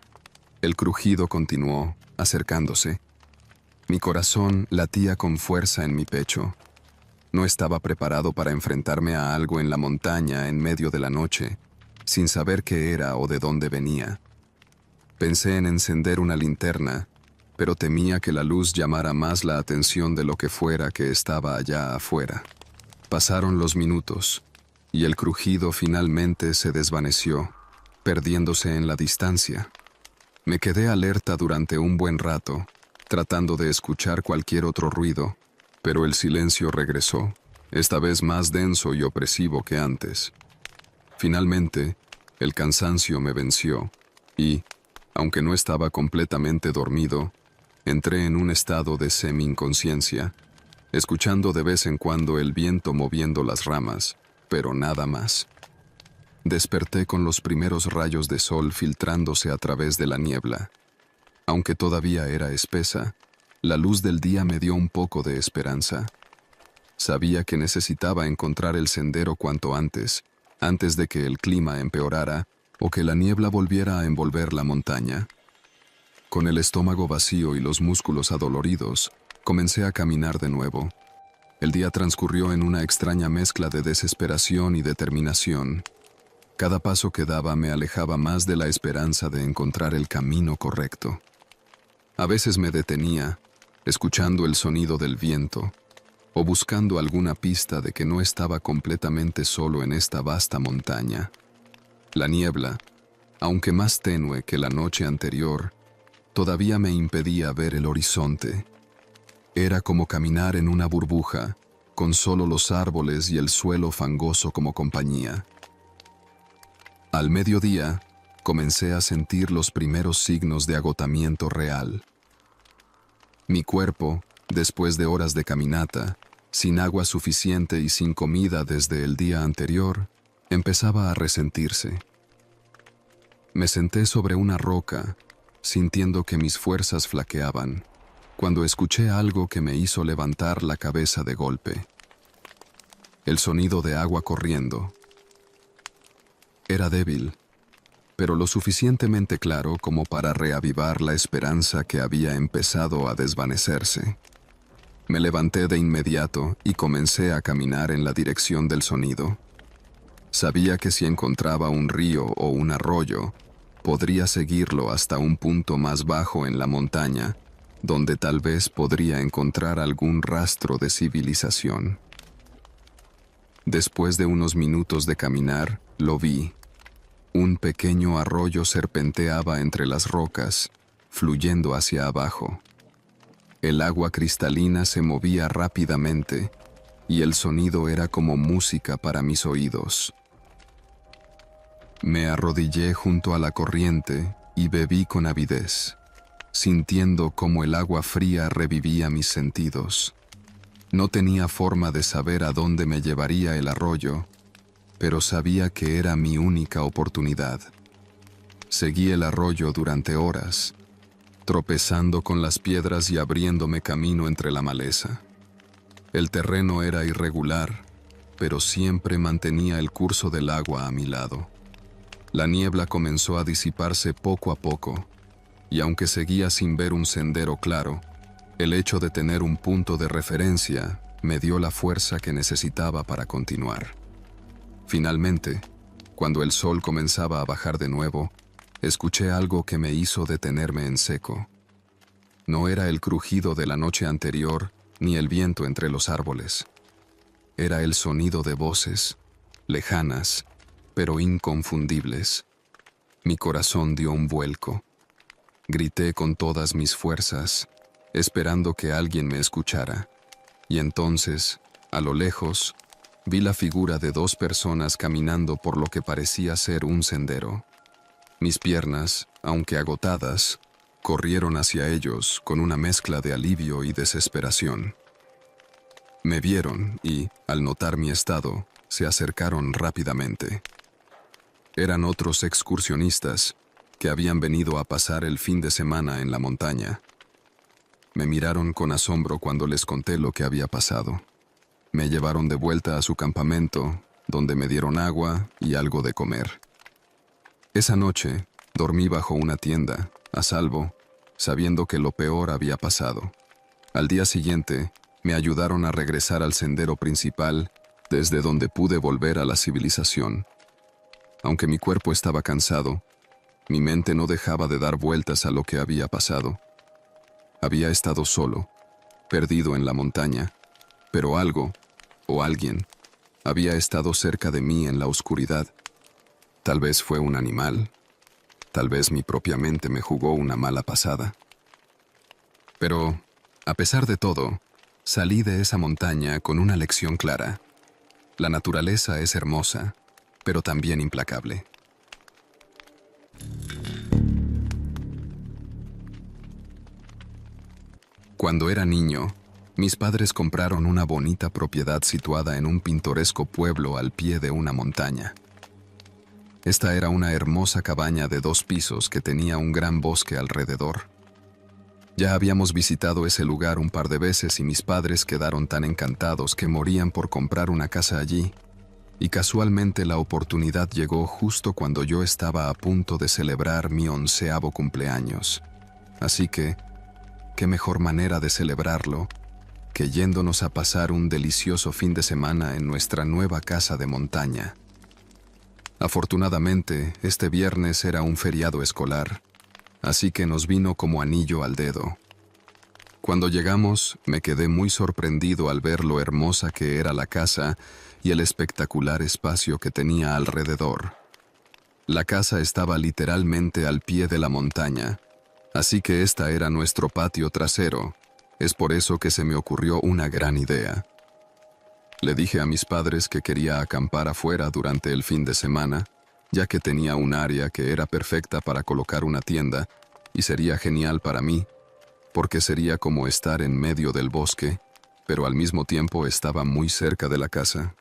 El crujido continuó, acercándose. Mi corazón latía con fuerza en mi pecho. No estaba preparado para enfrentarme a algo en la montaña en medio de la noche, sin saber qué era o de dónde venía. Pensé en encender una linterna, pero temía que la luz llamara más la atención de lo que fuera que estaba allá afuera. Pasaron los minutos, y el crujido finalmente se desvaneció, perdiéndose en la distancia. Me quedé alerta durante un buen rato, tratando de escuchar cualquier otro ruido, pero el silencio regresó, esta vez más denso y opresivo que antes. Finalmente, el cansancio me venció, y, aunque no estaba completamente dormido, entré en un estado de semi-inconsciencia, escuchando de vez en cuando el viento moviendo las ramas, pero nada más. Desperté con los primeros rayos de sol filtrándose a través de la niebla. Aunque todavía era espesa, la luz del día me dio un poco de esperanza. Sabía que necesitaba encontrar el sendero cuanto antes de que el clima empeorara o que la niebla volviera a envolver la montaña. Con el estómago vacío y los músculos adoloridos, comencé a caminar de nuevo. El día transcurrió en una extraña mezcla de desesperación y determinación. Cada paso que daba me alejaba más de la esperanza de encontrar el camino correcto. A veces me detenía, escuchando el sonido del viento, o buscando alguna pista de que no estaba completamente solo en esta vasta montaña. La niebla, aunque más tenue que la noche anterior, todavía me impedía ver el horizonte. Era como caminar en una burbuja, con solo los árboles y el suelo fangoso como compañía. Al mediodía, comencé a sentir los primeros signos de agotamiento real. Mi cuerpo, después de horas de caminata, sin agua suficiente y sin comida desde el día anterior, empezaba a resentirse. Me senté sobre una roca, sintiendo que mis fuerzas flaqueaban, cuando escuché algo que me hizo levantar la cabeza de golpe. El sonido de agua corriendo. Era débil, pero lo suficientemente claro como para reavivar la esperanza que había empezado a desvanecerse. Me levanté de inmediato y comencé a caminar en la dirección del sonido. Sabía que si encontraba un río o un arroyo, podría seguirlo hasta un punto más bajo en la montaña, donde tal vez podría encontrar algún rastro de civilización. Después de unos minutos de caminar, lo vi. Un pequeño arroyo serpenteaba entre las rocas, fluyendo hacia abajo. El agua cristalina se movía rápidamente, y el sonido era como música para mis oídos. Me arrodillé junto a la corriente y bebí con avidez, sintiendo cómo el agua fría revivía mis sentidos. No tenía forma de saber a dónde me llevaría el arroyo, pero sabía que era mi única oportunidad. Seguí el arroyo durante horas, tropezando con las piedras y abriéndome camino entre la maleza. El terreno era irregular, pero siempre mantenía el curso del agua a mi lado. La niebla comenzó a disiparse poco a poco, y aunque seguía sin ver un sendero claro, el hecho de tener un punto de referencia me dio la fuerza que necesitaba para continuar. Finalmente, cuando el sol comenzaba a bajar de nuevo, escuché algo que me hizo detenerme en seco. No era el crujido de la noche anterior ni el viento entre los árboles. Era el sonido de voces, lejanas, pero inconfundibles. Mi corazón dio un vuelco. Grité con todas mis fuerzas, esperando que alguien me escuchara. Y entonces, a lo lejos, vi la figura de dos personas caminando por lo que parecía ser un sendero. Mis piernas, aunque agotadas, corrieron hacia ellos con una mezcla de alivio y desesperación. Me vieron y, al notar mi estado, se acercaron rápidamente. Eran otros excursionistas que habían venido a pasar el fin de semana en la montaña. Me miraron con asombro cuando les conté lo que había pasado. Me llevaron de vuelta a su campamento, donde me dieron agua y algo de comer. Esa noche, dormí bajo una tienda, a salvo, sabiendo que lo peor había pasado. Al día siguiente, me ayudaron a regresar al sendero principal, desde donde pude volver a la civilización. Aunque mi cuerpo estaba cansado, mi mente no dejaba de dar vueltas a lo que había pasado. Había estado solo, perdido en la montaña, pero algo, o alguien, había estado cerca de mí en la oscuridad. Tal vez fue un animal, tal vez mi propia mente me jugó una mala pasada. Pero, a pesar de todo, salí de esa montaña con una lección clara. La naturaleza es hermosa, pero también implacable. Cuando era niño, mis padres compraron una bonita propiedad situada en un pintoresco pueblo al pie de una montaña. Esta era una hermosa cabaña de 2 pisos que tenía un gran bosque alrededor. Ya habíamos visitado ese lugar un par de veces y mis padres quedaron tan encantados que morían por comprar una casa allí. Y casualmente la oportunidad llegó justo cuando yo estaba a punto de celebrar mi 11º cumpleaños. Así que, ¿qué mejor manera de celebrarlo que yéndonos a pasar un delicioso fin de semana en nuestra nueva casa de montaña? Afortunadamente, este viernes era un feriado escolar, así que nos vino como anillo al dedo. Cuando llegamos, me quedé muy sorprendido al ver lo hermosa que era la casa y el espectacular espacio que tenía alrededor. La casa estaba literalmente al pie de la montaña, así que esta era nuestro patio trasero. Es por eso que se me ocurrió una gran idea. Le dije a mis padres que quería acampar afuera durante el fin de semana, ya que tenía un área que era perfecta para colocar una tienda y sería genial para mí, porque sería como estar en medio del bosque, pero al mismo tiempo estaba muy cerca de la casa.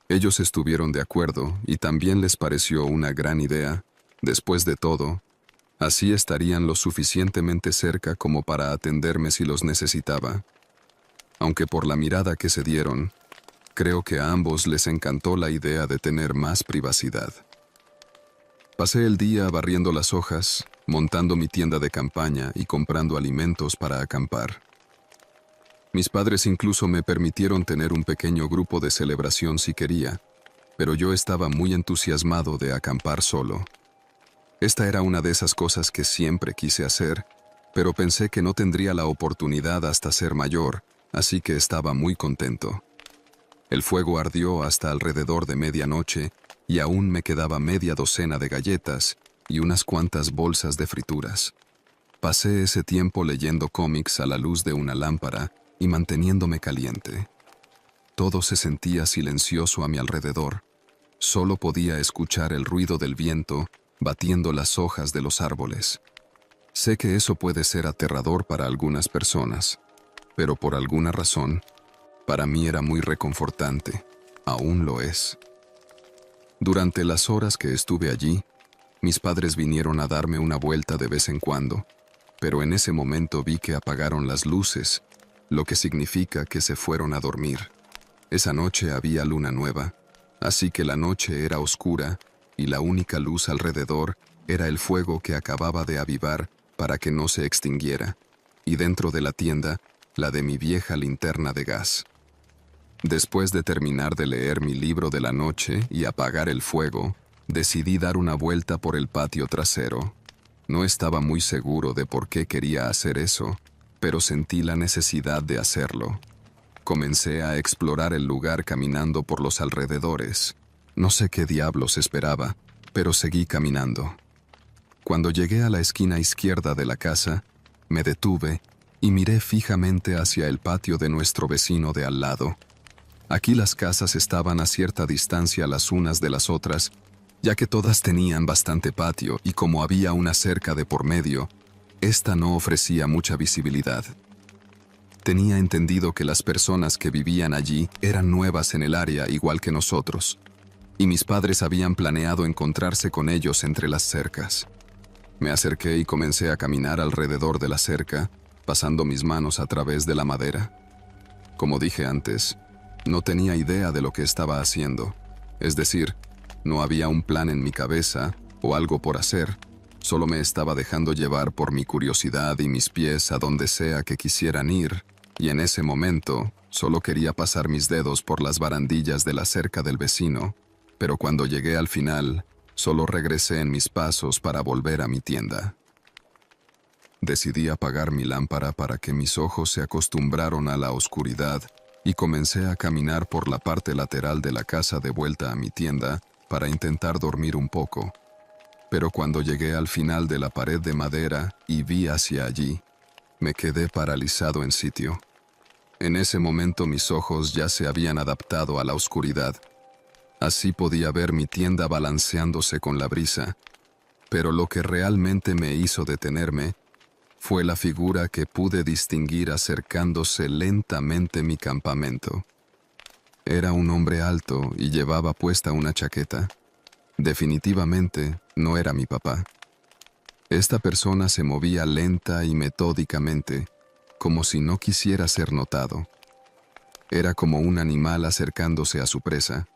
Ellos estuvieron de acuerdo y también les pareció una gran idea, Después de todo, así estarían lo suficientemente cerca como para atenderme si los necesitaba. Aunque por la mirada que se dieron, creo que a ambos les encantó la idea de tener más privacidad. Pasé el día barriendo las hojas, montando mi tienda de campaña y comprando alimentos para acampar. Mis padres incluso me permitieron tener un pequeño grupo de celebración si quería, pero yo estaba muy entusiasmado de acampar solo. Esta era una de esas cosas que siempre quise hacer, pero pensé que no tendría la oportunidad hasta ser mayor, así que estaba muy contento. El fuego ardió hasta alrededor de medianoche y aún me quedaba media docena de galletas y unas cuantas bolsas de frituras. Pasé ese tiempo leyendo cómics a la luz de una lámpara y manteniéndome caliente. Todo se sentía silencioso a mi alrededor. Solo podía escuchar el ruido del viento batiendo las hojas de los árboles. Sé que eso puede ser aterrador para algunas personas, pero por alguna razón, para mí era muy reconfortante. Aún lo es. Durante las horas que estuve allí, mis padres vinieron a darme una vuelta de vez en cuando, pero en ese momento vi que apagaron las luces, lo que significa que se fueron a dormir. Esa noche había luna nueva, así que la noche era oscura y la única luz alrededor era el fuego que acababa de avivar para que no se extinguiera, y dentro de la tienda, la de mi vieja linterna de gas. Después de terminar de leer mi libro de la noche y apagar el fuego, decidí dar una vuelta por el patio trasero. No estaba muy seguro de por qué quería hacer eso, pero sentí la necesidad de hacerlo. Comencé a explorar el lugar caminando por los alrededores. No sé qué diablos esperaba, pero seguí caminando. Cuando llegué a la esquina izquierda de la casa, me detuve y miré fijamente hacia el patio de nuestro vecino de al lado. Aquí las casas estaban a cierta distancia las unas de las otras, ya que todas tenían bastante patio y como había una cerca de por medio, esta no ofrecía mucha visibilidad. Tenía entendido que las personas que vivían allí eran nuevas en el área igual que nosotros, y mis padres habían planeado encontrarse con ellos entre las cercas. Me acerqué y comencé a caminar alrededor de la cerca, pasando mis manos a través de la madera. Como dije antes, no tenía idea de lo que estaba haciendo, es decir, no había un plan en mi cabeza o algo por hacer, solo me estaba dejando llevar por mi curiosidad y mis pies a donde sea que quisieran ir, y en ese momento solo quería pasar mis dedos por las barandillas de la cerca del vecino, pero cuando llegué al final, solo regresé en mis pasos para volver a mi tienda. Decidí apagar mi lámpara para que mis ojos se acostumbraran a la oscuridad y comencé a caminar por la parte lateral de la casa de vuelta a mi tienda para intentar dormir un poco. Pero cuando llegué al final de la pared de madera y vi hacia allí, me quedé paralizado en sitio. En ese momento mis ojos ya se habían adaptado a la oscuridad. Así podía ver mi tienda balanceándose con la brisa, pero lo que realmente me hizo detenerme fue la figura que pude distinguir acercándose lentamente mi campamento. Era un hombre alto y llevaba puesta una chaqueta. Definitivamente no era mi papá. Esta persona se movía lenta y metódicamente, como si no quisiera ser notado. Era como un animal acercándose a su presa.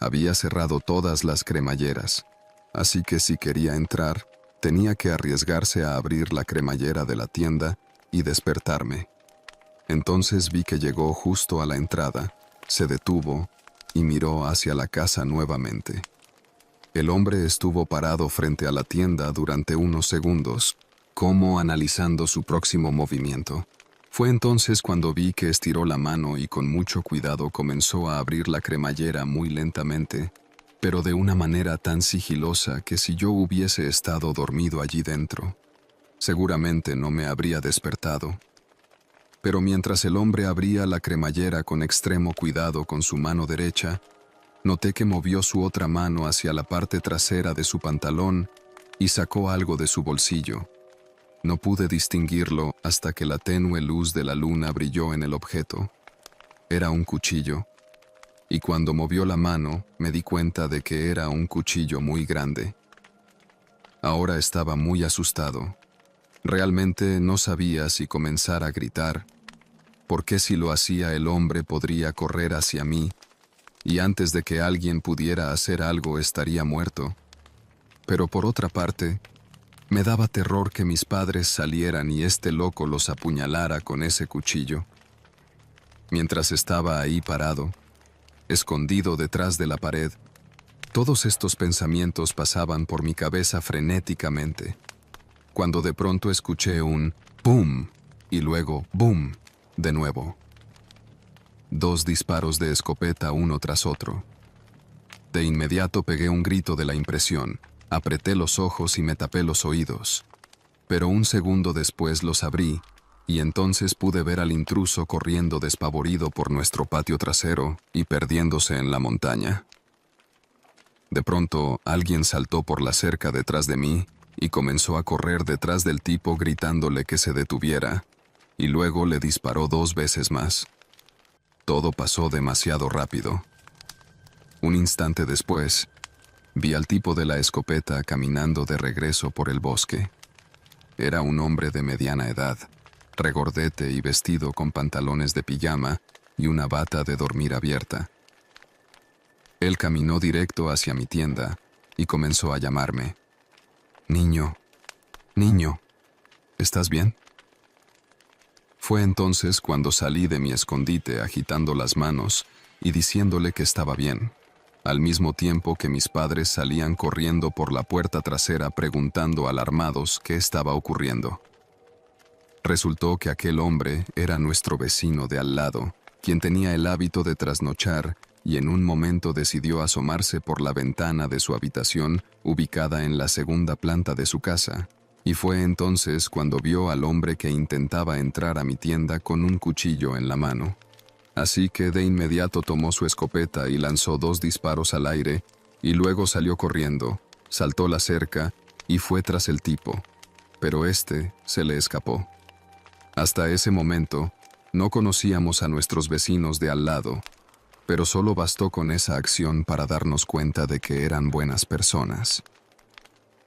Había cerrado todas las cremalleras, así que si quería entrar, tenía que arriesgarse a abrir la cremallera de la tienda y despertarme. Entonces vi que llegó justo a la entrada, se detuvo y miró hacia la casa nuevamente. El hombre estuvo parado frente a la tienda durante unos segundos, como analizando su próximo movimiento. Fue entonces cuando vi que estiró la mano y con mucho cuidado comenzó a abrir la cremallera muy lentamente, pero de una manera tan sigilosa que si yo hubiese estado dormido allí dentro, seguramente no me habría despertado. Pero mientras el hombre abría la cremallera con extremo cuidado con su mano derecha, noté que movió su otra mano hacia la parte trasera de su pantalón y sacó algo de su bolsillo. No pude distinguirlo hasta que la tenue luz de la luna brilló en el objeto. Era un cuchillo, y cuando movió la mano me di cuenta de que era un cuchillo muy grande. Ahora estaba muy asustado. Realmente no sabía si comenzar a gritar, porque si lo hacía el hombre podría correr hacia mí, y antes de que alguien pudiera hacer algo estaría muerto. Pero por otra parte, me daba terror que mis padres salieran y este loco los apuñalara con ese cuchillo. Mientras estaba ahí parado, escondido detrás de la pared, todos estos pensamientos pasaban por mi cabeza frenéticamente, cuando de pronto escuché un ¡boom! Y luego ¡boom! De nuevo. 2 disparos de escopeta uno tras otro. De inmediato pegué un grito de la impresión, apreté los ojos y me tapé los oídos. Pero un segundo después los abrí, y entonces pude ver al intruso corriendo despavorido por nuestro patio trasero y perdiéndose en la montaña. De pronto, alguien saltó por la cerca detrás de mí y comenzó a correr detrás del tipo gritándole que se detuviera, y luego le disparó 2 veces más. Todo pasó demasiado rápido. Un instante después, vi al tipo de la escopeta caminando de regreso por el bosque. Era un hombre de mediana edad, regordete y vestido con pantalones de pijama y una bata de dormir abierta. Él caminó directo hacia mi tienda y comenzó a llamarme. «Niño, niño, ¿estás bien?». Fue entonces cuando salí de mi escondite agitando las manos y diciéndole que estaba bien, al mismo tiempo que mis padres salían corriendo por la puerta trasera preguntando alarmados qué estaba ocurriendo. Resultó que aquel hombre era nuestro vecino de al lado, quien tenía el hábito de trasnochar y en un momento decidió asomarse por la ventana de su habitación ubicada en la 2ª planta de su casa, y fue entonces cuando vio al hombre que intentaba entrar a mi tienda con un cuchillo en la mano. Así que de inmediato tomó su escopeta y lanzó 2 disparos al aire, y luego salió corriendo, saltó la cerca y fue tras el tipo, pero este se le escapó. Hasta ese momento, no conocíamos a nuestros vecinos de al lado, pero solo bastó con esa acción para darnos cuenta de que eran buenas personas.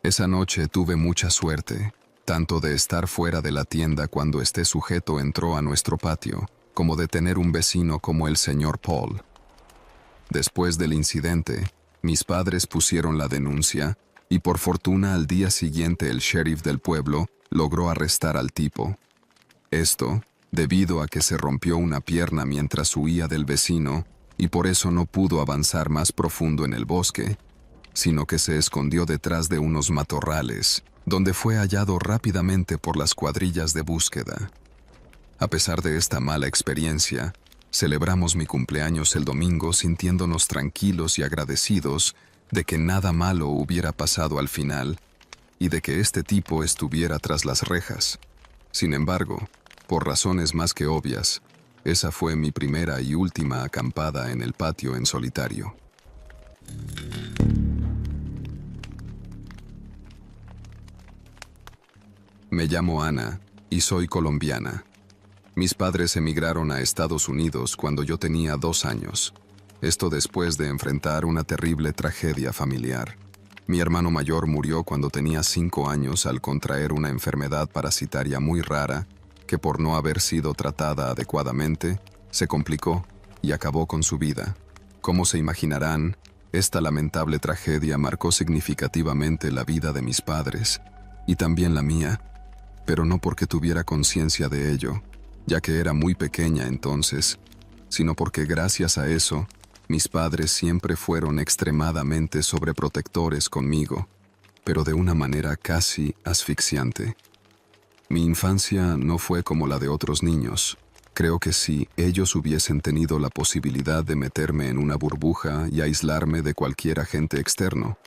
Esa noche tuve mucha suerte, tanto de estar fuera de la tienda cuando este sujeto entró a nuestro patio, como de tener un vecino como el señor Paul. Después del incidente, mis padres pusieron la denuncia, y por fortuna al día siguiente el sheriff del pueblo logró arrestar al tipo. Esto, debido a que se rompió una pierna mientras huía del vecino, y por eso no pudo avanzar más profundo en el bosque, sino que se escondió detrás de unos matorrales, donde fue hallado rápidamente por las cuadrillas de búsqueda. A pesar de esta mala experiencia, celebramos mi cumpleaños el domingo sintiéndonos tranquilos y agradecidos de que nada malo hubiera pasado al final y de que este tipo estuviera tras las rejas. Sin embargo, por razones más que obvias, esa fue mi primera y última acampada en el patio en solitario. Me llamo Ana y soy colombiana. Mis padres emigraron a Estados Unidos cuando yo tenía 2 años. Esto después de enfrentar una terrible tragedia familiar. Mi hermano mayor murió cuando tenía 5 años al contraer una enfermedad parasitaria muy rara que por no haber sido tratada adecuadamente, se complicó y acabó con su vida. Como se imaginarán, esta lamentable tragedia marcó significativamente la vida de mis padres y también la mía, pero no porque tuviera conciencia de ello, ya que era muy pequeña entonces, sino porque gracias a eso, mis padres siempre fueron extremadamente sobreprotectores conmigo, pero de una manera casi asfixiante. Mi infancia no fue como la de otros niños. Creo que si ellos hubiesen tenido la posibilidad de meterme en una burbuja y aislarme de cualquier agente externo,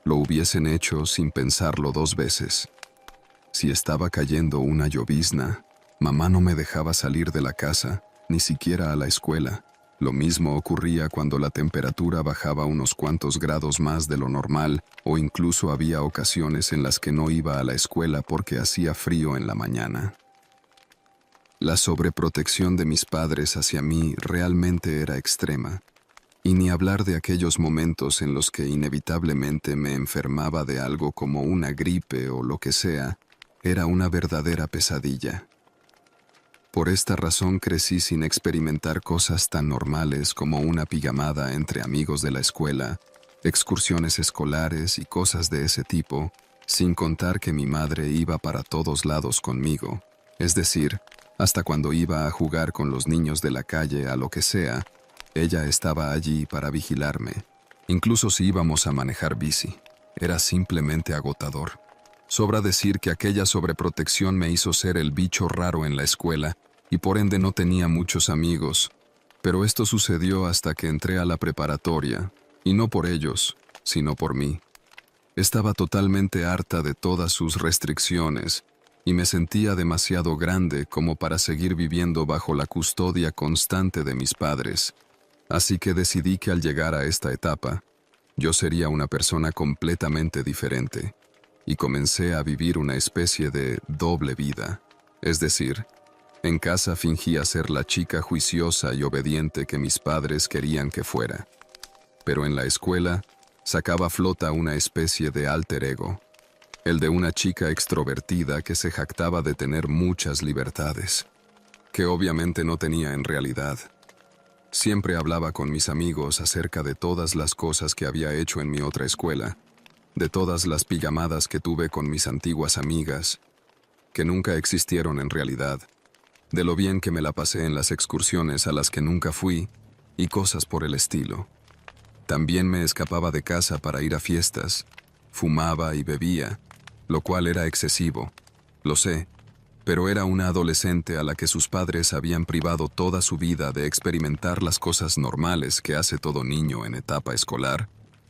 lo hubiesen hecho sin pensarlo 2 veces. Si estaba cayendo una llovizna, mamá no me dejaba salir de la casa, ni siquiera a la escuela. Lo mismo ocurría cuando la temperatura bajaba unos cuantos grados más de lo normal, o incluso había ocasiones en las que no iba a la escuela porque hacía frío en la mañana. La sobreprotección de mis padres hacia mí realmente era extrema. Y ni hablar de aquellos momentos en los que inevitablemente me enfermaba de algo como una gripe o lo que sea, era una verdadera pesadilla. Por esta razón crecí sin experimentar cosas tan normales como una pijamada entre amigos de la escuela, excursiones escolares y cosas de ese tipo, sin contar que mi madre iba para todos lados conmigo, es decir, hasta cuando iba a jugar con los niños de la calle a lo que sea, ella estaba allí para vigilarme, incluso si íbamos a manejar bici. Era simplemente agotador. Sobra decir que aquella sobreprotección me hizo ser el bicho raro en la escuela y por ende no tenía muchos amigos, pero esto sucedió hasta que entré a la preparatoria, y no por ellos, sino por mí. Estaba totalmente harta de todas sus restricciones y me sentía demasiado grande como para seguir viviendo bajo la custodia constante de mis padres. Así que decidí que al llegar a esta etapa, yo sería una persona completamente diferente, y comencé a vivir una especie de doble vida. Es decir, en casa fingía ser la chica juiciosa y obediente que mis padres querían que fuera. Pero en la escuela, sacaba a flota una especie de alter ego, el de una chica extrovertida que se jactaba de tener muchas libertades, que obviamente no tenía en realidad. Siempre hablaba con mis amigos acerca de todas las cosas que había hecho en mi otra escuela, de todas las pijamadas que tuve con mis antiguas amigas, que nunca existieron en realidad, de lo bien que me la pasé en las excursiones a las que nunca fui, y cosas por el estilo. También me escapaba de casa para ir a fiestas, fumaba y bebía, lo cual era excesivo, lo sé, pero era una adolescente a la que sus padres habían privado toda su vida de experimentar las cosas normales que hace todo niño en etapa escolar,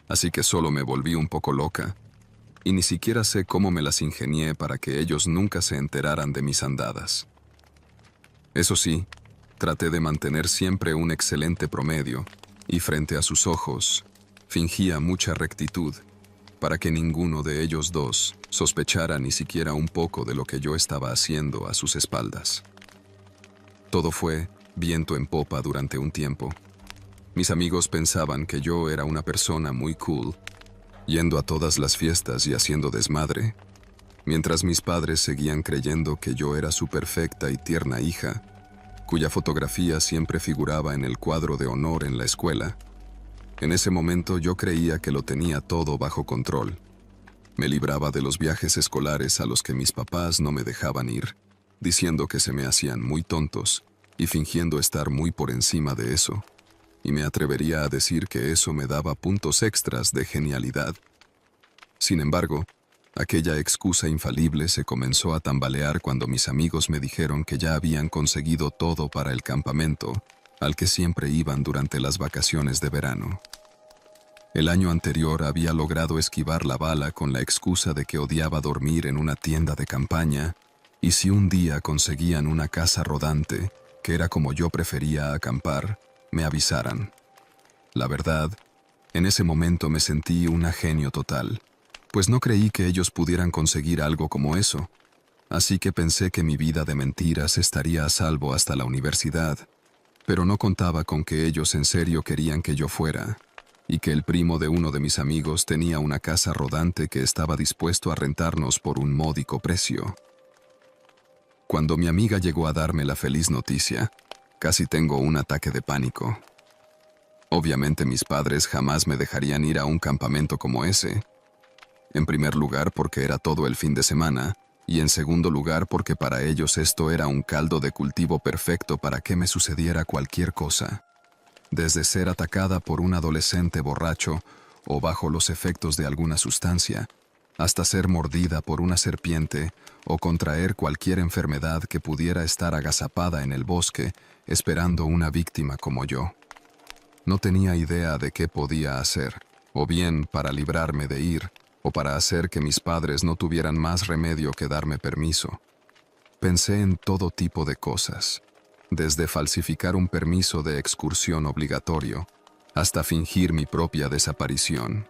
así que solo me volví un poco loca, y ni siquiera sé cómo me las ingenié para que ellos nunca se enteraran de mis andadas. Eso sí, traté de mantener siempre un excelente promedio, y frente a sus ojos, fingía mucha rectitud, para que ninguno de ellos dos sospechara ni siquiera un poco de lo que yo estaba haciendo a sus espaldas. Todo fue viento en popa durante un tiempo. Mis amigos pensaban que yo era una persona muy cool, yendo a todas las fiestas y haciendo desmadre, mientras mis padres seguían creyendo que yo era su perfecta y tierna hija, cuya fotografía siempre figuraba en el cuadro de honor en la escuela. En ese momento yo creía que lo tenía todo bajo control. Me libraba de los viajes escolares a los que mis papás no me dejaban ir, diciendo que se me hacían muy tontos y fingiendo estar muy por encima de eso. Y me atrevería a decir que eso me daba puntos extras de genialidad. Sin embargo, aquella excusa infalible se comenzó a tambalear cuando mis amigos me dijeron que ya habían conseguido todo para el campamento, al que siempre iban durante las vacaciones de verano. El año anterior había logrado esquivar la bala con la excusa de que odiaba dormir en una tienda de campaña, y si un día conseguían una casa rodante, que era como yo prefería acampar, me avisaran. La verdad, en ese momento me sentí un genio total, pues no creí que ellos pudieran conseguir algo como eso, así que pensé que mi vida de mentiras estaría a salvo hasta la universidad, pero no contaba con que ellos en serio querían que yo fuera, y que el primo de uno de mis amigos tenía una casa rodante que estaba dispuesto a rentarnos por un módico precio. Cuando mi amiga llegó a darme la feliz noticia, casi tengo un ataque de pánico. Obviamente mis padres jamás me dejarían ir a un campamento como ese. En primer lugar porque era todo el fin de semana, y en segundo lugar porque para ellos esto era un caldo de cultivo perfecto para que me sucediera cualquier cosa. Desde ser atacada por un adolescente borracho o bajo los efectos de alguna sustancia, hasta ser mordida por una serpiente o contraer cualquier enfermedad que pudiera estar agazapada en el bosque esperando una víctima como yo. No tenía idea de qué podía hacer, o bien para librarme de ir, o para hacer que mis padres no tuvieran más remedio que darme permiso. Pensé en todo tipo de cosas, desde falsificar un permiso de excursión obligatorio, hasta fingir mi propia desaparición.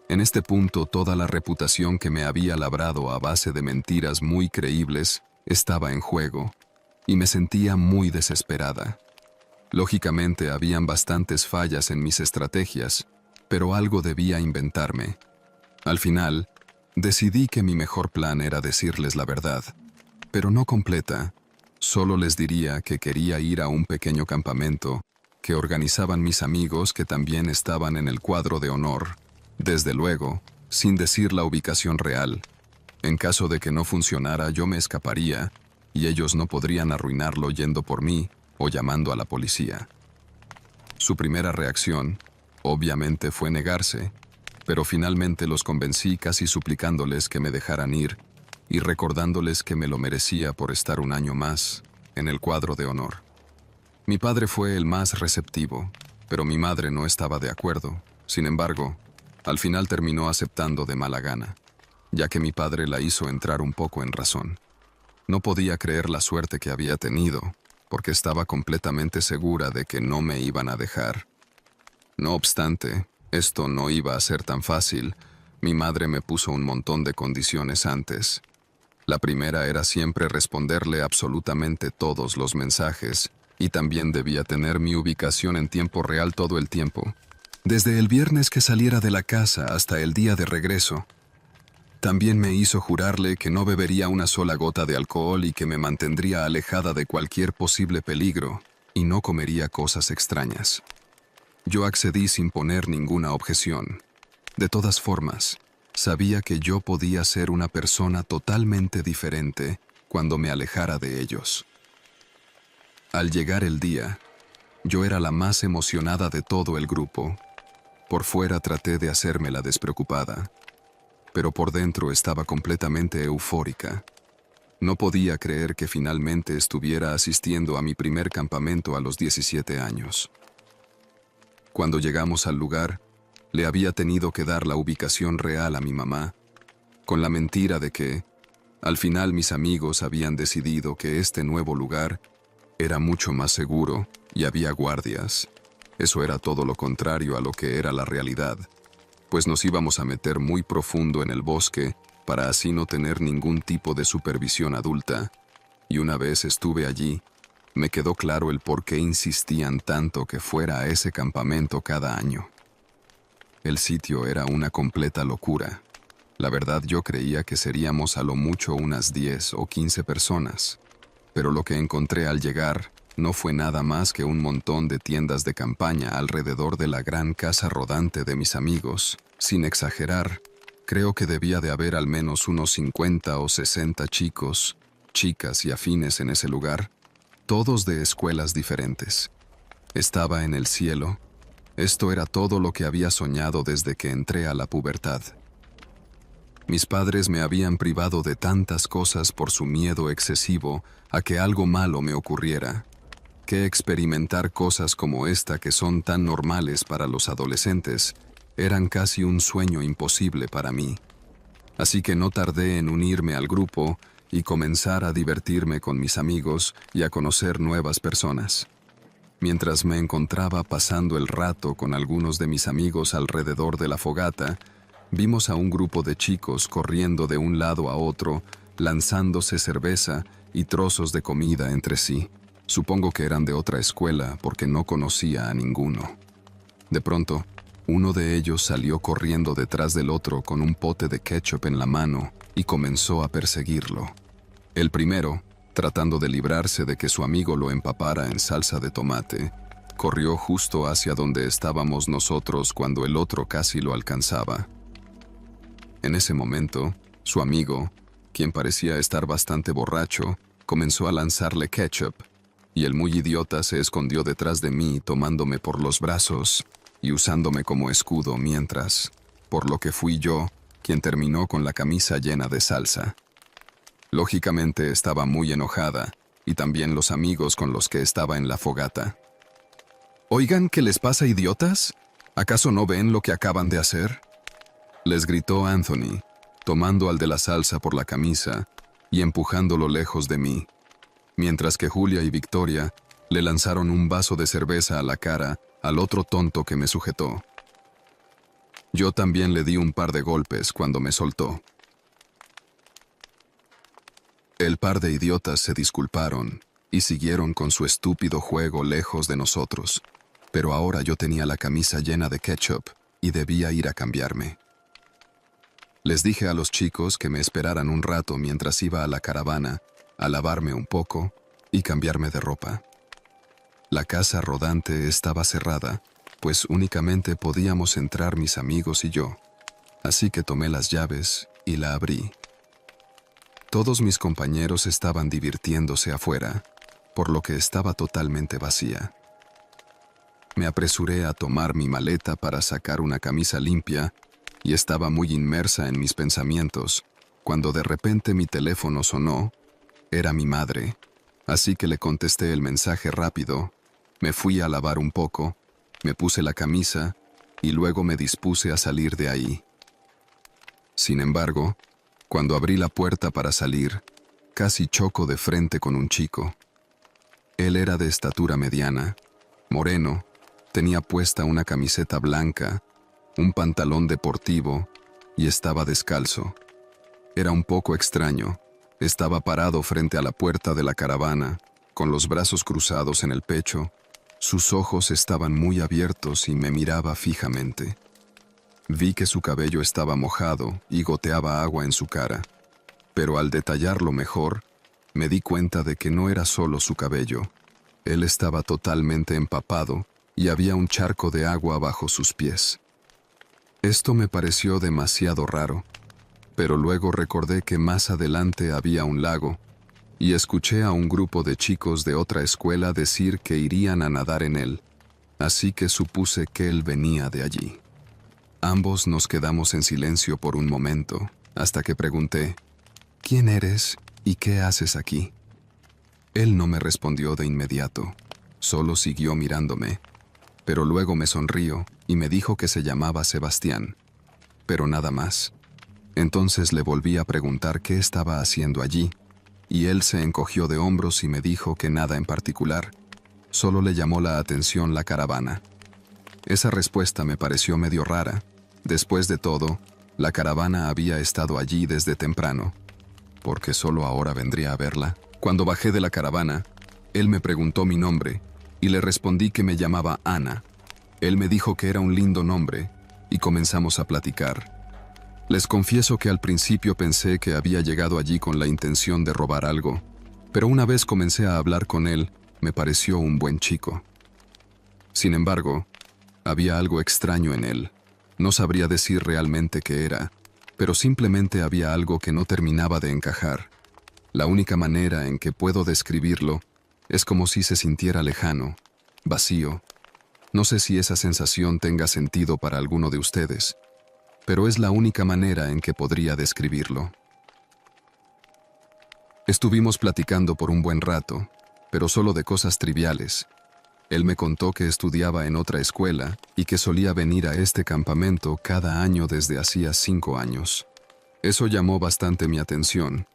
En este punto, toda la reputación que me había labrado a base de mentiras muy creíbles estaba en juego, y me sentía muy desesperada. Lógicamente habían bastantes fallas en mis estrategias, pero algo debía inventarme. Al final, decidí que mi mejor plan era decirles la verdad, pero no completa. Solo les diría que quería ir a un pequeño campamento que organizaban mis amigos que también estaban en el cuadro de honor, desde luego, sin decir la ubicación real. En caso de que no funcionara, yo me escaparía, y ellos no podrían arruinarlo yendo por mí o llamando a la policía. Su primera reacción, obviamente, fue negarse, pero finalmente los convencí casi suplicándoles que me dejaran ir y recordándoles que me lo merecía por estar un año más en el cuadro de honor. Mi padre fue el más receptivo, pero mi madre no estaba de acuerdo. Sin embargo, al final terminó aceptando de mala gana, ya que mi padre la hizo entrar un poco en razón. No podía creer la suerte que había tenido, porque estaba completamente segura de que no me iban a dejar. No obstante, esto no iba a ser tan fácil. Mi madre me puso un montón de condiciones antes. La primera era siempre responderle absolutamente todos los mensajes, y también debía tener mi ubicación en tiempo real todo el tiempo, desde el viernes que saliera de la casa hasta el día de regreso. También me hizo jurarle que no bebería una sola gota de alcohol y que me mantendría alejada de cualquier posible peligro, y no comería cosas extrañas. Yo accedí sin poner ninguna objeción. De todas formas, sabía que yo podía ser una persona totalmente diferente cuando me alejara de ellos. Al llegar el día, yo era la más emocionada de todo el grupo. Por fuera traté de hacerme la despreocupada, pero por dentro estaba completamente eufórica. No podía creer que finalmente estuviera asistiendo a mi primer campamento a los 17 años. Cuando llegamos al lugar, le había tenido que dar la ubicación real a mi mamá, con la mentira de que, al final, mis amigos habían decidido que este nuevo lugar era mucho más seguro y había guardias. Eso era todo lo contrario a lo que era la realidad, pues nos íbamos a meter muy profundo en el bosque para así no tener ningún tipo de supervisión adulta. Y una vez estuve allí, me quedó claro el por qué insistían tanto que fuera a ese campamento cada año. El sitio era una completa locura. La verdad, yo creía que seríamos a lo mucho unas 10 o 15 personas, pero lo que encontré al llegar no fue nada más que un montón de tiendas de campaña alrededor de la gran casa rodante de mis amigos. Sin exagerar, creo que debía de haber al menos unos 50 o 60 chicos, chicas y afines en ese lugar, todos de escuelas diferentes. Estaba en el cielo. Esto era todo lo que había soñado desde que entré a la pubertad. Mis padres me habían privado de tantas cosas por su miedo excesivo a que algo malo me ocurriera, que experimentar cosas como esta que son tan normales para los adolescentes eran casi un sueño imposible para mí. Así que no tardé en unirme al grupo y comenzar a divertirme con mis amigos y a conocer nuevas personas. Mientras me encontraba pasando el rato con algunos de mis amigos alrededor de la fogata, vimos a un grupo de chicos corriendo de un lado a otro, lanzándose cerveza y trozos de comida entre sí. Supongo que eran de otra escuela porque no conocía a ninguno. De pronto, uno de ellos salió corriendo detrás del otro con un pote de ketchup en la mano y comenzó a perseguirlo. El primero, tratando de librarse de que su amigo lo empapara en salsa de tomate, corrió justo hacia donde estábamos nosotros cuando el otro casi lo alcanzaba. En ese momento, su amigo, quien parecía estar bastante borracho, comenzó a lanzarle ketchup, y el muy idiota se escondió detrás de mí tomándome por los brazos y usándome como escudo mientras, por lo que fui yo, quien terminó con la camisa llena de salsa. Lógicamente estaba muy enojada, y también los amigos con los que estaba en la fogata. «Oigan, ¿qué les pasa, idiotas? ¿Acaso no ven lo que acaban de hacer?», les gritó Anthony, tomando al de la salsa por la camisa y empujándolo lejos de mí, mientras que Julia y Victoria le lanzaron un vaso de cerveza a la cara al otro tonto que me sujetó. Yo también le di un par de golpes cuando me soltó. El par de idiotas se disculparon y siguieron con su estúpido juego lejos de nosotros. Pero ahora yo tenía la camisa llena de ketchup y debía ir a cambiarme. Les dije a los chicos que me esperaran un rato mientras iba a la caravana, a lavarme un poco y cambiarme de ropa. La casa rodante estaba cerrada, pues únicamente podíamos entrar mis amigos y yo, así que tomé las llaves y la abrí. Todos mis compañeros estaban divirtiéndose afuera, por lo que estaba totalmente vacía. Me apresuré a tomar mi maleta para sacar una camisa limpia y estaba muy inmersa en mis pensamientos, cuando de repente mi teléfono sonó. Era mi madre, así que le contesté el mensaje rápido, me fui a lavar un poco, me puse la camisa y luego me dispuse a salir de ahí. Sin embargo, cuando abrí la puerta para salir, casi choco de frente con un chico. Él era de estatura mediana, moreno, tenía puesta una camiseta blanca, un pantalón deportivo y estaba descalzo. Era un poco extraño. Estaba parado frente a la puerta de la caravana, con los brazos cruzados en el pecho. Sus ojos estaban muy abiertos y me miraba fijamente. Vi que su cabello estaba mojado y goteaba agua en su cara, pero al detallarlo mejor, me di cuenta de que no era solo su cabello. Él estaba totalmente empapado y había un charco de agua bajo sus pies. Esto me pareció demasiado raro, pero luego recordé que más adelante había un lago y escuché a un grupo de chicos de otra escuela decir que irían a nadar en él, así que supuse que él venía de allí. Ambos nos quedamos en silencio por un momento, hasta que pregunté, ¿quién eres y qué haces aquí? Él no me respondió de inmediato, solo siguió mirándome, pero luego me sonrió y me dijo que se llamaba Sebastián, pero nada más. Entonces le volví a preguntar qué estaba haciendo allí, y él se encogió de hombros y me dijo que nada en particular, solo le llamó la atención la caravana. Esa respuesta me pareció medio rara. Después de todo, la caravana había estado allí desde temprano. ¿Por qué solo ahora vendría a verla? Cuando bajé de la caravana, él me preguntó mi nombre, y le respondí que me llamaba Ana. Él me dijo que era un lindo nombre, y comenzamos a platicar. Les confieso que al principio pensé que había llegado allí con la intención de robar algo, pero una vez comencé a hablar con él, me pareció un buen chico. Sin embargo, había algo extraño en él. No sabría decir realmente qué era, pero simplemente había algo que no terminaba de encajar. La única manera en que puedo describirlo es como si se sintiera lejano, vacío. No sé si esa sensación tenga sentido para alguno de ustedes, pero es la única manera en que podría describirlo. Estuvimos platicando por un buen rato, pero solo de cosas triviales. Él me contó que estudiaba en otra escuela y que solía venir a este campamento cada año desde hacía 5 años. Eso llamó bastante mi atención,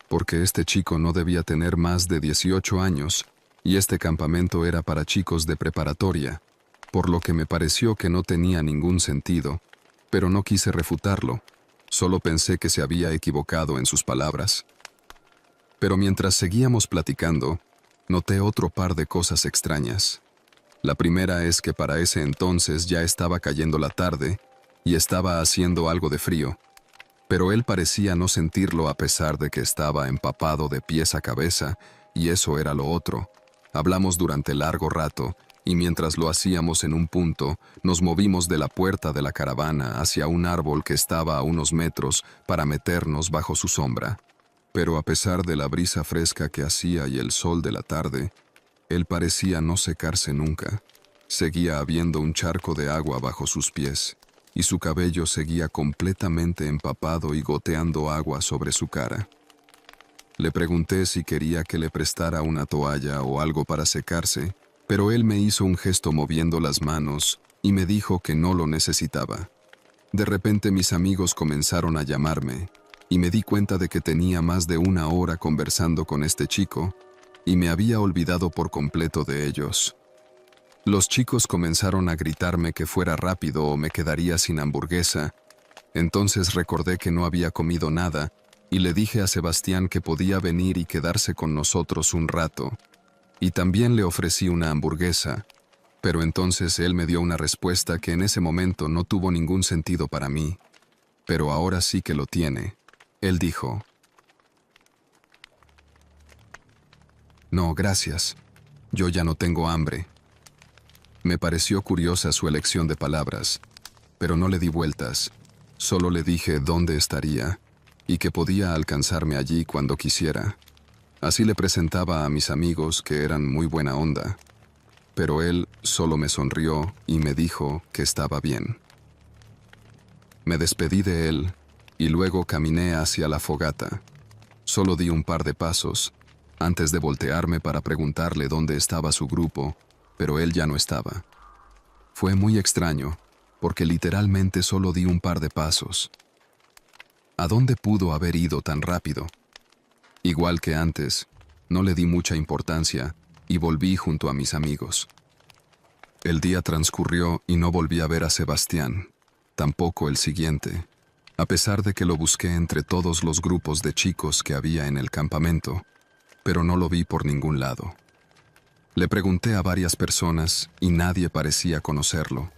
porque este chico no debía tener más de 18 años y este campamento era para chicos de preparatoria, por lo que me pareció que no tenía ningún sentido, pero no quise refutarlo, solo pensé que se había equivocado en sus palabras. Pero mientras seguíamos platicando, noté otro par de cosas extrañas. La primera es que para ese entonces ya estaba cayendo la tarde y estaba haciendo algo de frío, pero él parecía no sentirlo a pesar de que estaba empapado de pies a cabeza, y eso era lo otro. Hablamos durante largo rato, y mientras lo hacíamos en un punto, nos movimos de la puerta de la caravana hacia un árbol que estaba a unos metros para meternos bajo su sombra. Pero a pesar de la brisa fresca que hacía y el sol de la tarde, él parecía no secarse nunca. Seguía habiendo un charco de agua bajo sus pies, y su cabello seguía completamente empapado y goteando agua sobre su cara. Le pregunté si quería que le prestara una toalla o algo para secarse, pero él me hizo un gesto moviendo las manos y me dijo que no lo necesitaba. De repente mis amigos comenzaron a llamarme, y me di cuenta de que tenía más de 1 hora conversando con este chico, y me había olvidado por completo de ellos. Los chicos comenzaron a gritarme que fuera rápido o me quedaría sin hamburguesa. Entonces recordé que no había comido nada y le dije a Sebastián que podía venir y quedarse con nosotros un rato, Y también le ofrecí una hamburguesa, pero entonces él me dio una respuesta que en ese momento no tuvo ningún sentido para mí, pero ahora sí que lo tiene. Él dijo: "No, gracias. Yo ya no tengo hambre". Me pareció curiosa su elección de palabras, pero no le di vueltas. Solo le dije dónde estaría y que podía alcanzarme allí cuando quisiera. Así le presentaba a mis amigos que eran muy buena onda, pero él solo me sonrió y me dijo que estaba bien. Me despedí de él y luego caminé hacia la fogata. Solo di un par de pasos antes de voltearme para preguntarle dónde estaba su grupo, pero él ya no estaba. Fue muy extraño, porque literalmente solo di un par de pasos. ¿A dónde pudo haber ido tan rápido? Igual que antes, no le di mucha importancia y volví junto a mis amigos. El día transcurrió y no volví a ver a Sebastián, tampoco el siguiente, a pesar de que lo busqué entre todos los grupos de chicos que había en el campamento, pero no lo vi por ningún lado. Le pregunté a varias personas y nadie parecía conocerlo.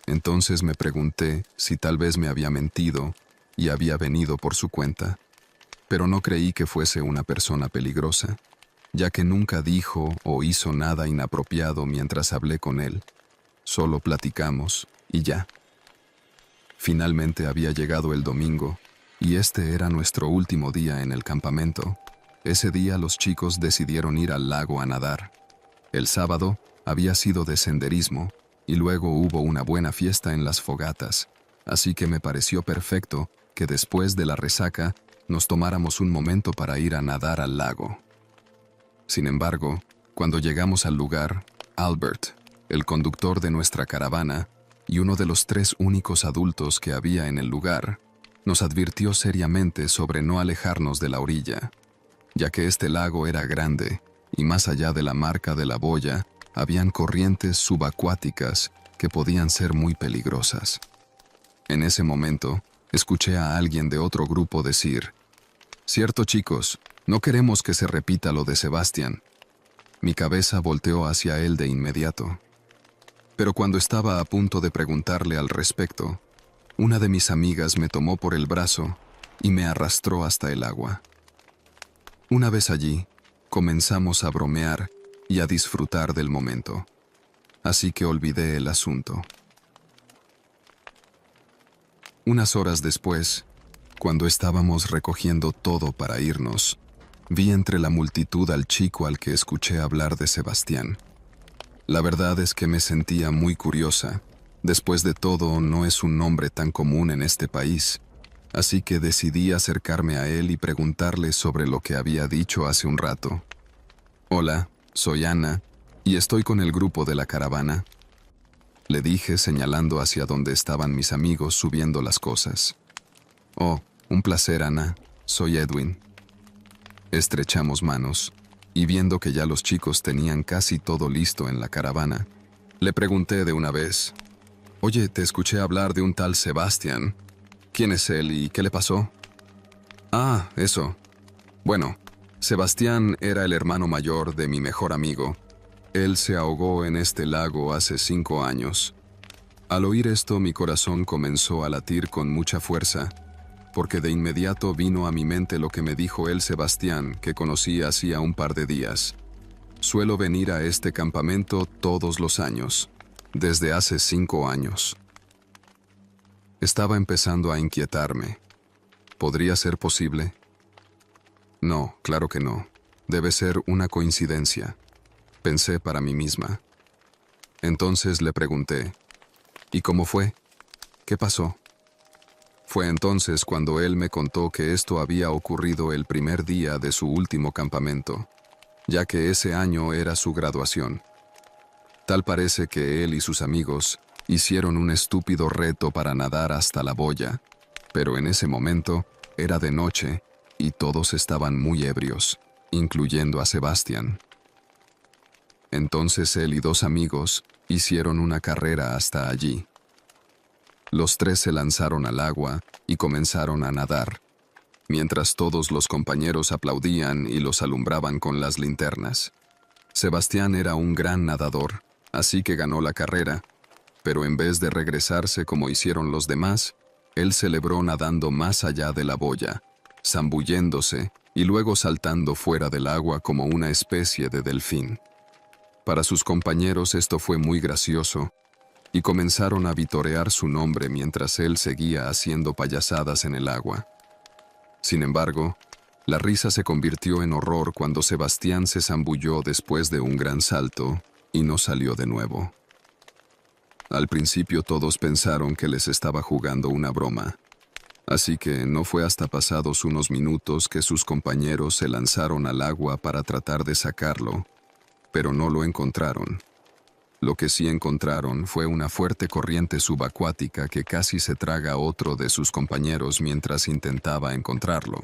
Entonces me pregunté si tal vez me había mentido y había venido por su cuenta, pero no creí que fuese una persona peligrosa, ya que nunca dijo o hizo nada inapropiado mientras hablé con él. Solo platicamos y ya. Finalmente había llegado el domingo y este era nuestro último día en el campamento. Ese día los chicos decidieron ir al lago a nadar. El sábado había sido de senderismo y luego hubo una buena fiesta en las fogatas, así que me pareció perfecto que después de la resaca nos tomáramos un momento para ir a nadar al lago. Sin embargo, cuando llegamos al lugar, Albert, el conductor de nuestra caravana y uno de los 3 únicos adultos que había en el lugar, nos advirtió seriamente sobre no alejarnos de la orilla, ya que este lago era grande y más allá de la marca de la boya habían corrientes subacuáticas que podían ser muy peligrosas. En ese momento, escuché a alguien de otro grupo decir: «Cierto, chicos, no queremos que se repita lo de Sebastián». Mi cabeza volteó hacia él de inmediato. Pero cuando estaba a punto de preguntarle al respecto, una de mis amigas me tomó por el brazo y me arrastró hasta el agua. Una vez allí, comenzamos a bromear y a disfrutar del momento. Así que olvidé el asunto. Unas horas después, cuando estábamos recogiendo todo para irnos, vi entre la multitud al chico al que escuché hablar de Sebastián. La verdad es que me sentía muy curiosa. Después de todo, no es un nombre tan común en este país. Así que decidí acercarme a él y preguntarle sobre lo que había dicho hace un rato. «Hola, soy Ana, y estoy con el grupo de la caravana», le dije señalando hacia donde estaban mis amigos subiendo las cosas. «Oh, un placer, Ana. Soy Edwin». Estrechamos manos, y viendo que ya los chicos tenían casi todo listo en la caravana, le pregunté de una vez: «Oye, te escuché hablar de un tal Sebastián. ¿Quién es él y qué le pasó?» «Ah, eso. Bueno, Sebastián era el hermano mayor de mi mejor amigo. Él se ahogó en este lago hace 5 años. Al oír esto, mi corazón comenzó a latir con mucha fuerza, porque de inmediato vino a mi mente lo que me dijo el Sebastián que conocí hacía un par de días. Suelo venir a este campamento todos los años, desde hace 5 años. Estaba empezando a inquietarme. ¿Podría ser posible? No, claro que no. Debe ser una coincidencia, pensé para mí misma. Entonces le pregunté: ¿y cómo fue? ¿Qué pasó? Fue entonces cuando él me contó que esto había ocurrido el primer día de su último campamento, ya que ese año era su graduación. Tal parece que él y sus amigos hicieron un estúpido reto para nadar hasta la boya, pero en ese momento era de noche y todos estaban muy ebrios, incluyendo a Sebastián. Entonces él y 2 amigos hicieron una carrera hasta allí. Los 3 se lanzaron al agua y comenzaron a nadar, mientras todos los compañeros aplaudían y los alumbraban con las linternas. Sebastián era un gran nadador, así que ganó la carrera, pero en vez de regresarse como hicieron los demás, él celebró nadando más allá de la boya, zambulléndose y luego saltando fuera del agua como una especie de delfín. Para sus compañeros esto fue muy gracioso, y comenzaron a vitorear su nombre mientras él seguía haciendo payasadas en el agua. Sin embargo, la risa se convirtió en horror cuando Sebastián se zambulló después de un gran salto y no salió de nuevo. Al principio todos pensaron que les estaba jugando una broma, así que no fue hasta pasados unos minutos que sus compañeros se lanzaron al agua para tratar de sacarlo, pero no lo encontraron. Lo que sí encontraron fue una fuerte corriente subacuática que casi se traga a otro de sus compañeros mientras intentaba encontrarlo.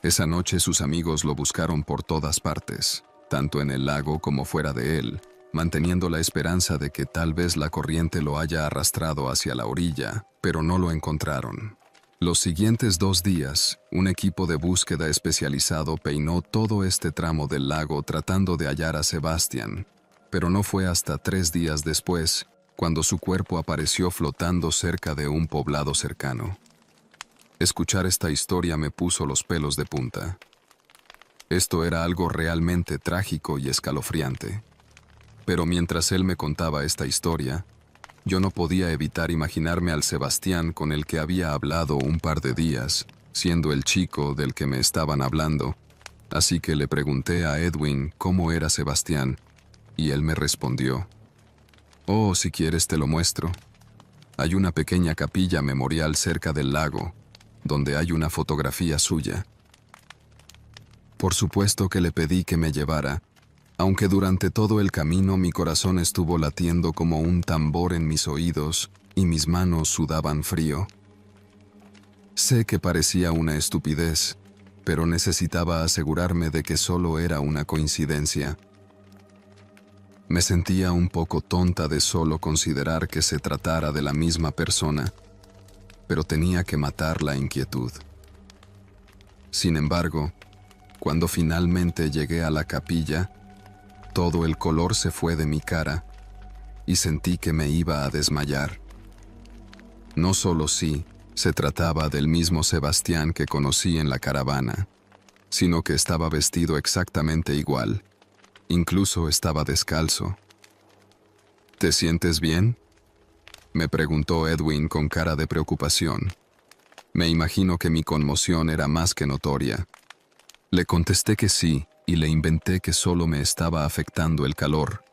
Esa noche sus amigos lo buscaron por todas partes, tanto en el lago como fuera de él, manteniendo la esperanza de que tal vez la corriente lo haya arrastrado hacia la orilla, pero no lo encontraron. Los siguientes 2 días, un equipo de búsqueda especializado peinó todo este tramo del lago tratando de hallar a Sebastián, pero no fue hasta 3 días después cuando su cuerpo apareció flotando cerca de un poblado cercano. Escuchar esta historia me puso los pelos de punta. Esto era algo realmente trágico y escalofriante. Pero mientras él me contaba esta historia, yo no podía evitar imaginarme al Sebastián con el que había hablado un par de días, siendo el chico del que me estaban hablando, así que le pregunté a Edwin cómo era Sebastián, y él me respondió: «Oh, si quieres te lo muestro. Hay una pequeña capilla memorial cerca del lago, donde hay una fotografía suya». Por supuesto que le pedí que me llevara, aunque durante todo el camino mi corazón estuvo latiendo como un tambor en mis oídos y mis manos sudaban frío. Sé que parecía una estupidez, pero necesitaba asegurarme de que solo era una coincidencia. Me sentía un poco tonta de solo considerar que se tratara de la misma persona, pero tenía que matar la inquietud. Sin embargo, cuando finalmente llegué a la capilla, todo el color se fue de mi cara y sentí que me iba a desmayar. No solo se trataba del mismo Sebastián que conocí en la caravana, sino que estaba vestido exactamente igual. Incluso estaba descalzo. «¿Te sientes bien?», me preguntó Edwin con cara de preocupación. Me imagino que mi conmoción era más que notoria. Le contesté que sí, y le inventé que solo me estaba afectando el calor.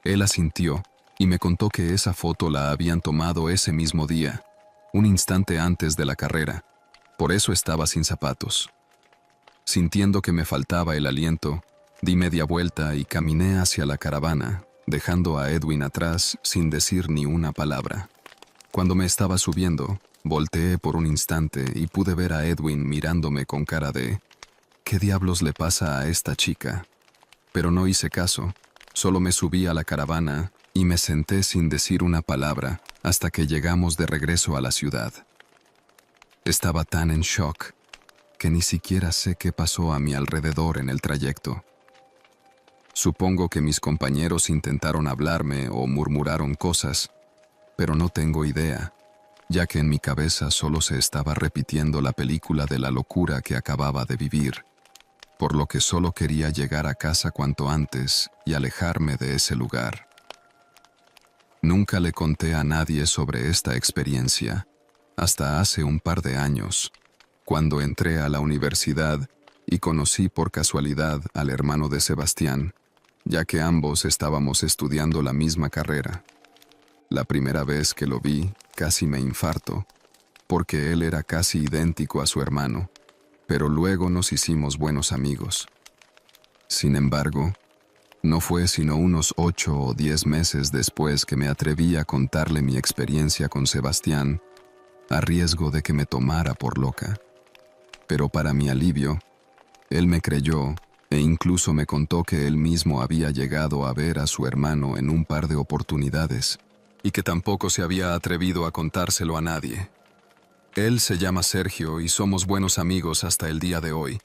Él asintió y me contó que esa foto la habían tomado ese mismo día, un instante antes de la carrera. Por eso estaba sin zapatos. Sintiendo que me faltaba el aliento, di media vuelta y caminé hacia la caravana, dejando a Edwin atrás sin decir ni una palabra. Cuando me estaba subiendo, volteé por un instante y pude ver a Edwin mirándome con cara de «¿Qué diablos le pasa a esta chica?». Pero no hice caso, solo me subí a la caravana y me senté sin decir una palabra hasta que llegamos de regreso a la ciudad. Estaba tan en shock que ni siquiera sé qué pasó a mi alrededor en el trayecto. Supongo que mis compañeros intentaron hablarme o murmuraron cosas, pero no tengo idea, ya que en mi cabeza solo se estaba repitiendo la película de la locura que acababa de vivir, por lo que solo quería llegar a casa cuanto antes y alejarme de ese lugar. Nunca le conté a nadie sobre esta experiencia, hasta hace un par de años, cuando entré a la universidad y conocí por casualidad al hermano de Sebastián, ya que ambos estábamos estudiando la misma carrera. La primera vez que lo vi, casi me infarto, porque él era casi idéntico a su hermano, pero luego nos hicimos buenos amigos. Sin embargo, no fue sino unos 8 o 10 meses después que me atreví a contarle mi experiencia con Sebastián, a riesgo de que me tomara por loca. Pero para mi alivio, él me creyó e incluso me contó que él mismo había llegado a ver a su hermano en un par de oportunidades y que tampoco se había atrevido a contárselo a nadie. Él se llama Sergio y somos buenos amigos hasta el día de hoy,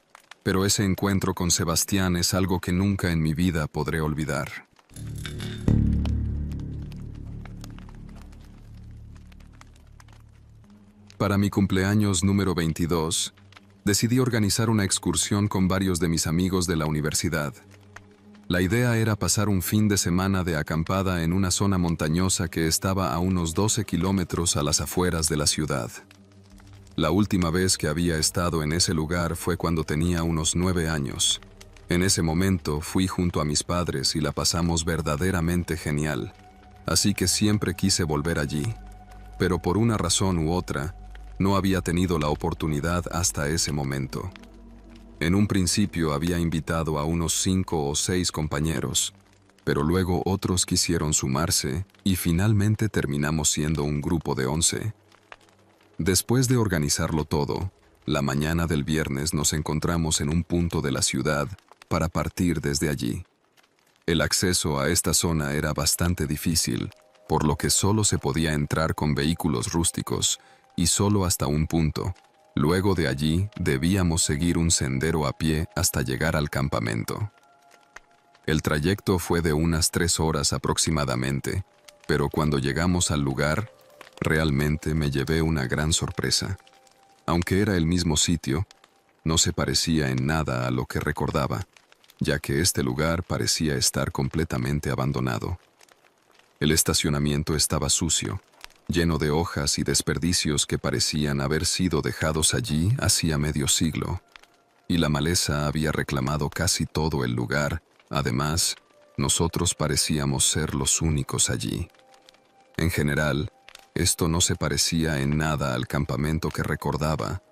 pero ese encuentro con Sebastián es algo que nunca en mi vida podré olvidar. Para mi cumpleaños número 22, decidí organizar una excursión con varios de mis amigos de la universidad. La idea era pasar un fin de semana de acampada en una zona montañosa que estaba a unos 12 kilómetros a las afueras de la ciudad. La última vez que había estado en ese lugar fue cuando tenía unos 9 años. En ese momento fui junto a mis padres y la pasamos verdaderamente genial, así que siempre quise volver allí, pero por una razón u otra, no había tenido la oportunidad hasta ese momento. En un principio había invitado a unos 5 o 6 compañeros, pero luego otros quisieron sumarse y finalmente terminamos siendo un grupo de 11. Después de organizarlo todo, la mañana del viernes nos encontramos en un punto de la ciudad para partir desde allí. El acceso a esta zona era bastante difícil, por lo que solo se podía entrar con vehículos rústicos y solo hasta un punto. Luego de allí debíamos seguir un sendero a pie hasta llegar al campamento. El trayecto fue de unas 3 horas aproximadamente, pero cuando llegamos al lugar, realmente me llevé una gran sorpresa. Aunque era el mismo sitio, no se parecía en nada a lo que recordaba, ya que este lugar parecía estar completamente abandonado. El estacionamiento estaba sucio, lleno de hojas y desperdicios que parecían haber sido dejados allí hacía medio siglo, y la maleza había reclamado casi todo el lugar. Además, nosotros parecíamos ser los únicos allí. En general, esto no se parecía en nada al campamento que recordaba,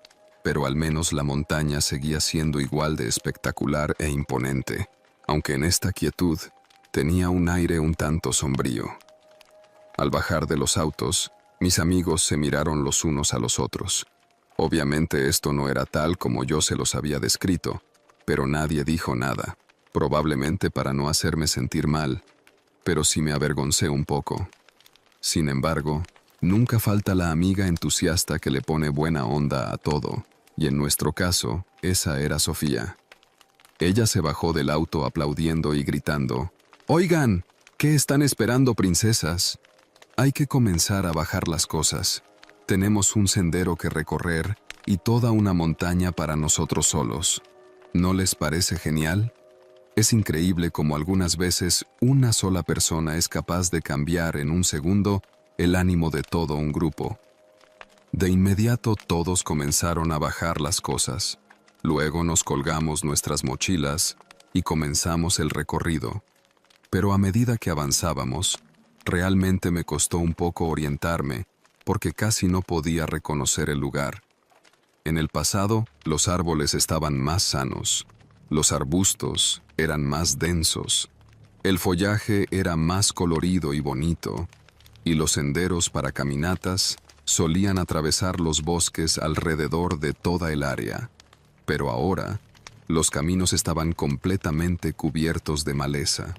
pero al menos la montaña seguía siendo igual de espectacular e imponente, aunque en esta quietud tenía un aire un tanto sombrío. Al bajar de los autos, mis amigos se miraron los unos a los otros. Obviamente esto no era tal como yo se los había descrito, pero nadie dijo nada, probablemente para no hacerme sentir mal, pero sí me avergoncé un poco. Sin embargo, nunca falta la amiga entusiasta que le pone buena onda a todo, y en nuestro caso, esa era Sofía. Ella se bajó del auto aplaudiendo y gritando: «¡Oigan! ¿Qué están esperando, princesas? Hay que comenzar a bajar las cosas. Tenemos un sendero que recorrer y toda una montaña para nosotros solos. ¿No les parece genial? Es increíble cómo algunas veces una sola persona es capaz de cambiar en un segundo el ánimo de todo un grupo». De inmediato todos comenzaron a bajar las cosas. Luego nos colgamos nuestras mochilas y comenzamos el recorrido. Pero a medida que avanzábamos, realmente me costó un poco orientarme porque casi no podía reconocer el lugar. En el pasado, los árboles estaban más sanos, los arbustos eran más densos, el follaje era más colorido y bonito, y los senderos para caminatas solían atravesar los bosques alrededor de toda el área. Pero ahora, los caminos estaban completamente cubiertos de maleza.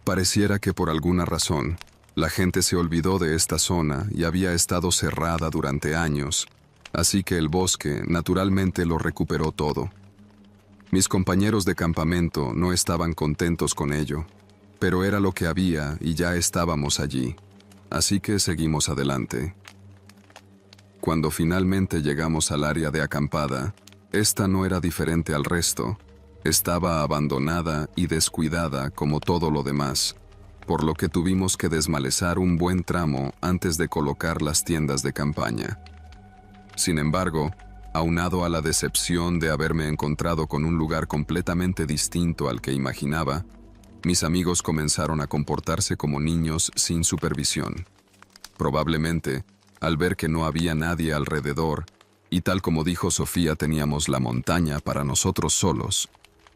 Pareciera que por alguna razón, la gente se olvidó de esta zona y había estado cerrada durante años, así que el bosque naturalmente lo recuperó todo. Mis compañeros de campamento no estaban contentos con ello, pero era lo que había y ya estábamos allí, así que seguimos adelante. Cuando finalmente llegamos al área de acampada, esta no era diferente al resto. Estaba abandonada y descuidada como todo lo demás, por lo que tuvimos que desmalezar un buen tramo antes de colocar las tiendas de campaña. Sin embargo, aunado a la decepción de haberme encontrado con un lugar completamente distinto al que imaginaba, mis amigos comenzaron a comportarse como niños sin supervisión. Probablemente, al ver que no había nadie alrededor, y tal como dijo Sofía, teníamos la montaña para nosotros solos,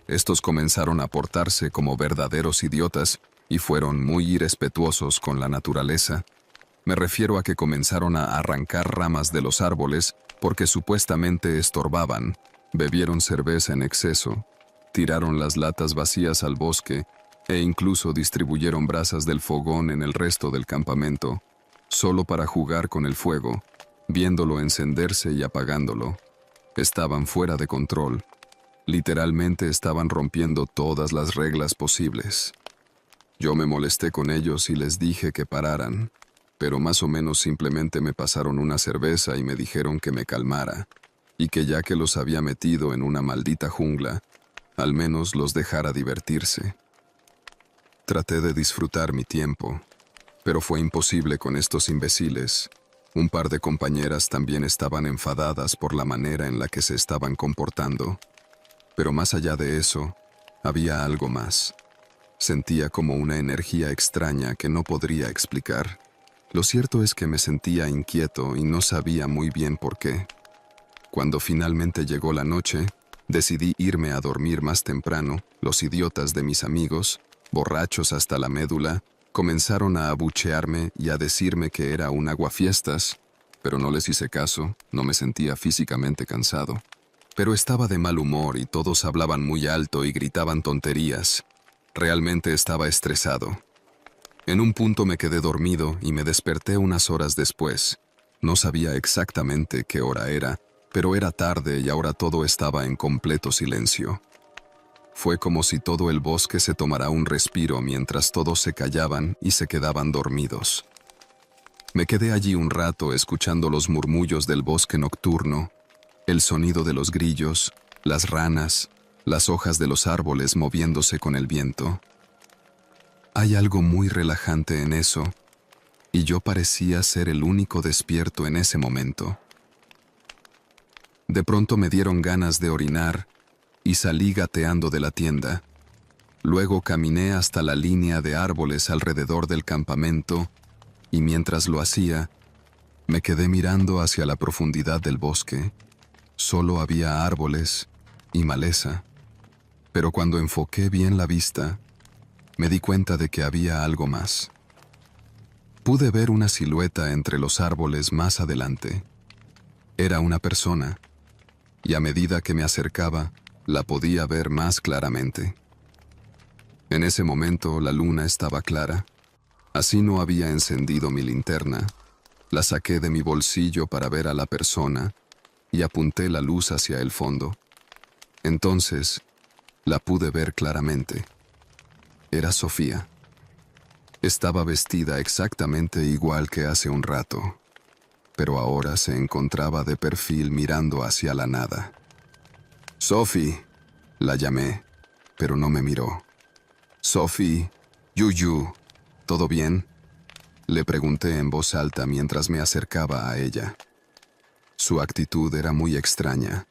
estos comenzaron a portarse como verdaderos idiotas y fueron muy irrespetuosos con la naturaleza. Me refiero a que comenzaron a arrancar ramas de los árboles porque supuestamente estorbaban, bebieron cerveza en exceso, tiraron las latas vacías al bosque e incluso distribuyeron brasas del fogón en el resto del campamento, solo para jugar con el fuego, viéndolo encenderse y apagándolo. Estaban fuera de control. Literalmente estaban rompiendo todas las reglas posibles. Yo me molesté con ellos y les dije que pararan, pero más o menos simplemente me pasaron una cerveza y me dijeron que me calmara, y que ya que los había metido en una maldita jungla, al menos los dejara divertirse. Traté de disfrutar mi tiempo, pero fue imposible con estos imbéciles. Un par de compañeras también estaban enfadadas por la manera en la que se estaban comportando. Pero más allá de eso, había algo más. Sentía como una energía extraña que no podría explicar. Lo cierto es que me sentía inquieto y no sabía muy bien por qué. Cuando finalmente llegó la noche, decidí irme a dormir más temprano. Los idiotas de mis amigos, borrachos hasta la médula, comenzaron a abuchearme y a decirme que era un aguafiestas, pero no les hice caso, no me sentía físicamente cansado. Pero estaba de mal humor y todos hablaban muy alto y gritaban tonterías. Realmente estaba estresado. En un punto me quedé dormido y me desperté unas horas después. No sabía exactamente qué hora era, pero era tarde y ahora todo estaba en completo silencio. Fue como si todo el bosque se tomara un respiro mientras todos se callaban y se quedaban dormidos. Me quedé allí un rato escuchando los murmullos del bosque nocturno, el sonido de los grillos, las ranas, las hojas de los árboles moviéndose con el viento. Hay algo muy relajante en eso, y yo parecía ser el único despierto en ese momento. De pronto me dieron ganas de orinar y salí gateando de la tienda. Luego caminé hasta la línea de árboles alrededor del campamento y mientras lo hacía, me quedé mirando hacia la profundidad del bosque. Solo había árboles y maleza, pero cuando enfoqué bien la vista, me di cuenta de que había algo más. Pude ver una silueta entre los árboles más adelante. Era una persona, y a medida que me acercaba, la podía ver más claramente. En ese momento la luna estaba clara. Así no había encendido mi linterna. La saqué de mi bolsillo para ver a la persona y apunté la luz hacia el fondo. Entonces, la pude ver claramente. Era Sofía. Estaba vestida exactamente igual que hace un rato, pero ahora se encontraba de perfil mirando hacia la nada. «Sophie», la llamé, pero no me miró. «Sophie, Yuyu, ¿todo bien?», le pregunté en voz alta mientras me acercaba a ella. Su actitud era muy extraña.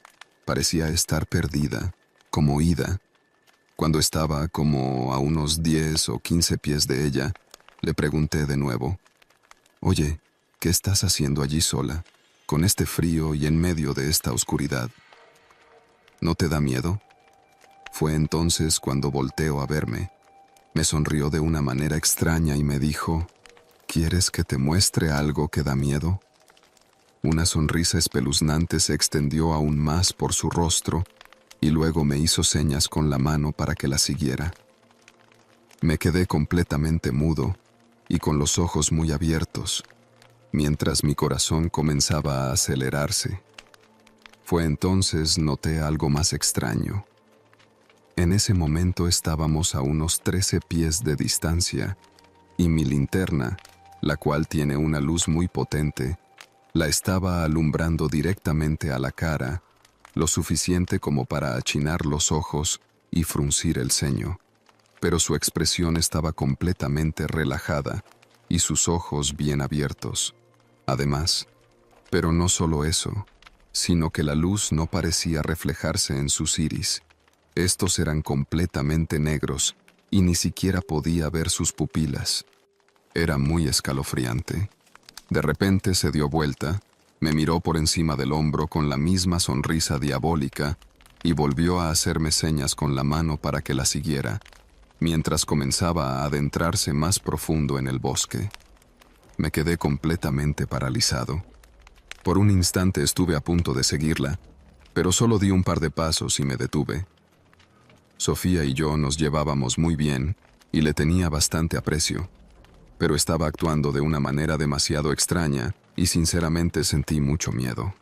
Parecía estar perdida, como ida. Cuando estaba como a unos 10 o 15 pies de ella, le pregunté de nuevo: «Oye, ¿qué estás haciendo allí sola, con este frío y en medio de esta oscuridad? ¿No te da miedo?». Fue entonces cuando volteó a verme. Me sonrió de una manera extraña y me dijo: «¿Quieres que te muestre algo que da miedo?». Una sonrisa espeluznante se extendió aún más por su rostro y luego me hizo señas con la mano para que la siguiera. Me quedé completamente mudo y con los ojos muy abiertos, mientras mi corazón comenzaba a acelerarse. Fue entonces noté algo más extraño. En ese momento estábamos a unos 13 pies de distancia y mi linterna, la cual tiene una luz muy potente, la estaba alumbrando directamente a la cara, lo suficiente como para achinar los ojos y fruncir el ceño. Pero su expresión estaba completamente relajada y sus ojos bien abiertos. Además, pero no solo eso, sino que la luz no parecía reflejarse en sus iris. Estos eran completamente negros y ni siquiera podía ver sus pupilas. Era muy escalofriante. De repente se dio vuelta, me miró por encima del hombro con la misma sonrisa diabólica y volvió a hacerme señas con la mano para que la siguiera, mientras comenzaba a adentrarse más profundo en el bosque. Me quedé completamente paralizado. Por un instante estuve a punto de seguirla, pero solo di un par de pasos y me detuve. Sofía y yo nos llevábamos muy bien y le tenía bastante aprecio, pero estaba actuando de una manera demasiado extraña y sinceramente sentí mucho miedo.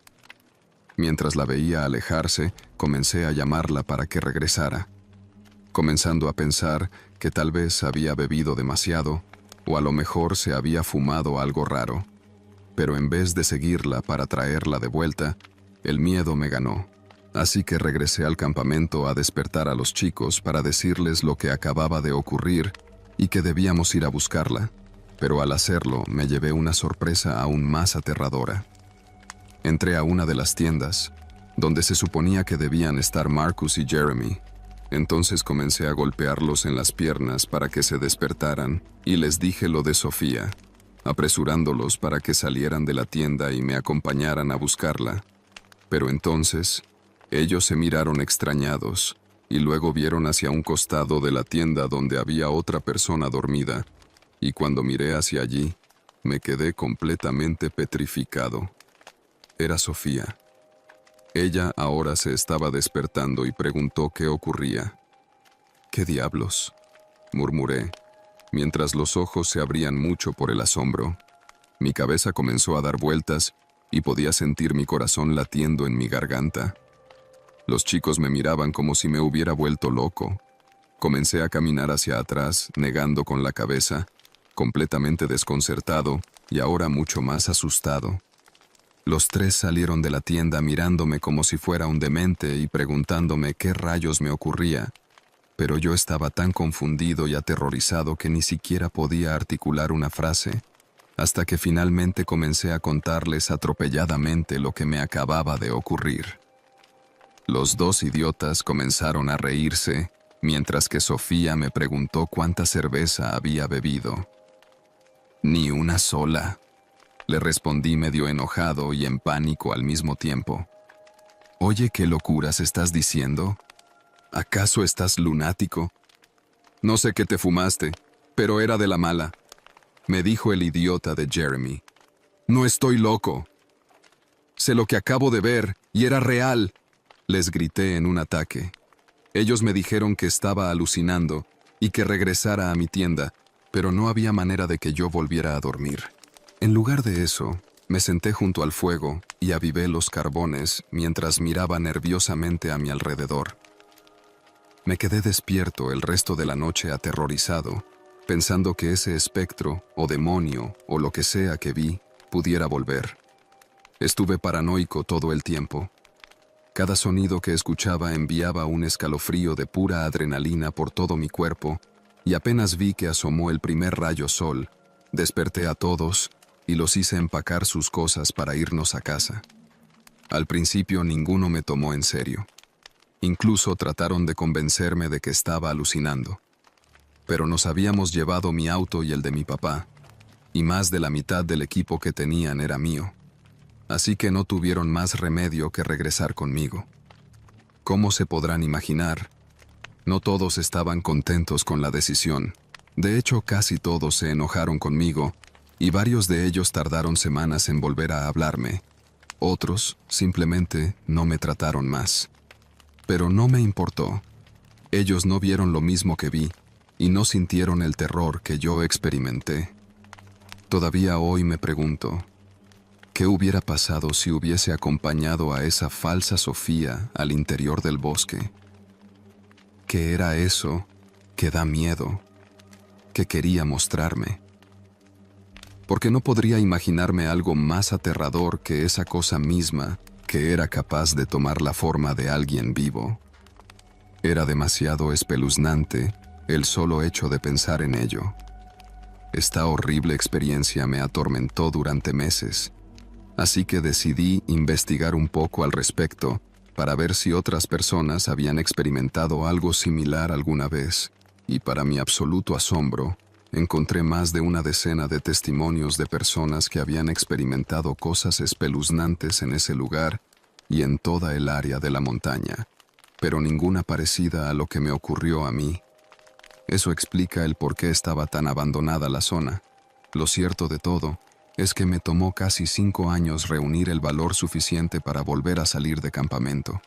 Mientras la veía alejarse, comencé a llamarla para que regresara, comenzando a pensar que tal vez había bebido demasiado o a lo mejor se había fumado algo raro. Pero en vez de seguirla para traerla de vuelta, el miedo me ganó. Así que regresé al campamento a despertar a los chicos para decirles lo que acababa de ocurrir y que debíamos ir a buscarla. Pero al hacerlo me llevé una sorpresa aún más aterradora. Entré a una de las tiendas, donde se suponía que debían estar Marcus y Jeremy. Entonces comencé a golpearlos en las piernas para que se despertaran y les dije lo de Sofía, apresurándolos para que salieran de la tienda y me acompañaran a buscarla. Pero entonces, ellos se miraron extrañados y luego vieron hacia un costado de la tienda donde había otra persona dormida, y cuando miré hacia allí, me quedé completamente petrificado. Era Sofía. Ella ahora se estaba despertando y preguntó qué ocurría. «¿Qué diablos?», murmuré, mientras los ojos se abrían mucho por el asombro. Mi cabeza comenzó a dar vueltas y podía sentir mi corazón latiendo en mi garganta. Los chicos me miraban como si me hubiera vuelto loco. Comencé a caminar hacia atrás, negando con la cabeza, completamente desconcertado y ahora mucho más asustado. Los tres salieron de la tienda mirándome como si fuera un demente y preguntándome qué rayos me ocurría, pero yo estaba tan confundido y aterrorizado que ni siquiera podía articular una frase, hasta que finalmente comencé a contarles atropelladamente lo que me acababa de ocurrir. Los dos idiotas comenzaron a reírse, mientras que Sofía me preguntó cuánta cerveza había bebido. «Ni una sola», le respondí medio enojado y en pánico al mismo tiempo. «Oye, ¿qué locuras estás diciendo? ¿Acaso estás lunático? No sé qué te fumaste, pero era de la mala», me dijo el idiota de Jeremy. «No estoy loco. Sé lo que acabo de ver y era real», les grité en un ataque. Ellos me dijeron que estaba alucinando y que regresara a mi tienda, pero no había manera de que yo volviera a dormir. En lugar de eso, me senté junto al fuego y avivé los carbones mientras miraba nerviosamente a mi alrededor. Me quedé despierto el resto de la noche aterrorizado, pensando que ese espectro o demonio o lo que sea que vi pudiera volver. Estuve paranoico todo el tiempo. Cada sonido que escuchaba enviaba un escalofrío de pura adrenalina por todo mi cuerpo, y apenas vi que asomó el primer rayo sol, desperté a todos y los hice empacar sus cosas para irnos a casa. Al principio ninguno me tomó en serio. Incluso trataron de convencerme de que estaba alucinando. Pero nos habíamos llevado mi auto y el de mi papá, y más de la mitad del equipo que tenían era mío. Así que no tuvieron más remedio que regresar conmigo. ¿Cómo se podrán imaginar? No todos estaban contentos con la decisión. De hecho, casi todos se enojaron conmigo, y varios de ellos tardaron semanas en volver a hablarme. Otros simplemente no me trataron más. Pero no me importó. Ellos no vieron lo mismo que vi, y no sintieron el terror que yo experimenté. Todavía hoy me pregunto, ¿qué hubiera pasado si hubiese acompañado a esa falsa Sofía al interior del bosque? ¿Qué era eso que da miedo, que quería mostrarme? Porque no podría imaginarme algo más aterrador que esa cosa misma que era capaz de tomar la forma de alguien vivo. Era demasiado espeluznante el solo hecho de pensar en ello. Esta horrible experiencia me atormentó durante meses, así que decidí investigar un poco al respecto para ver si otras personas habían experimentado algo similar alguna vez, y para mi absoluto asombro, encontré más de una decena de testimonios de personas que habían experimentado cosas espeluznantes en ese lugar y en toda el área de la montaña, pero ninguna parecida a lo que me ocurrió a mí. Eso explica el por qué estaba tan abandonada la zona. Lo cierto de todo es que me tomó casi 5 años reunir el valor suficiente para volver a salir de campamento.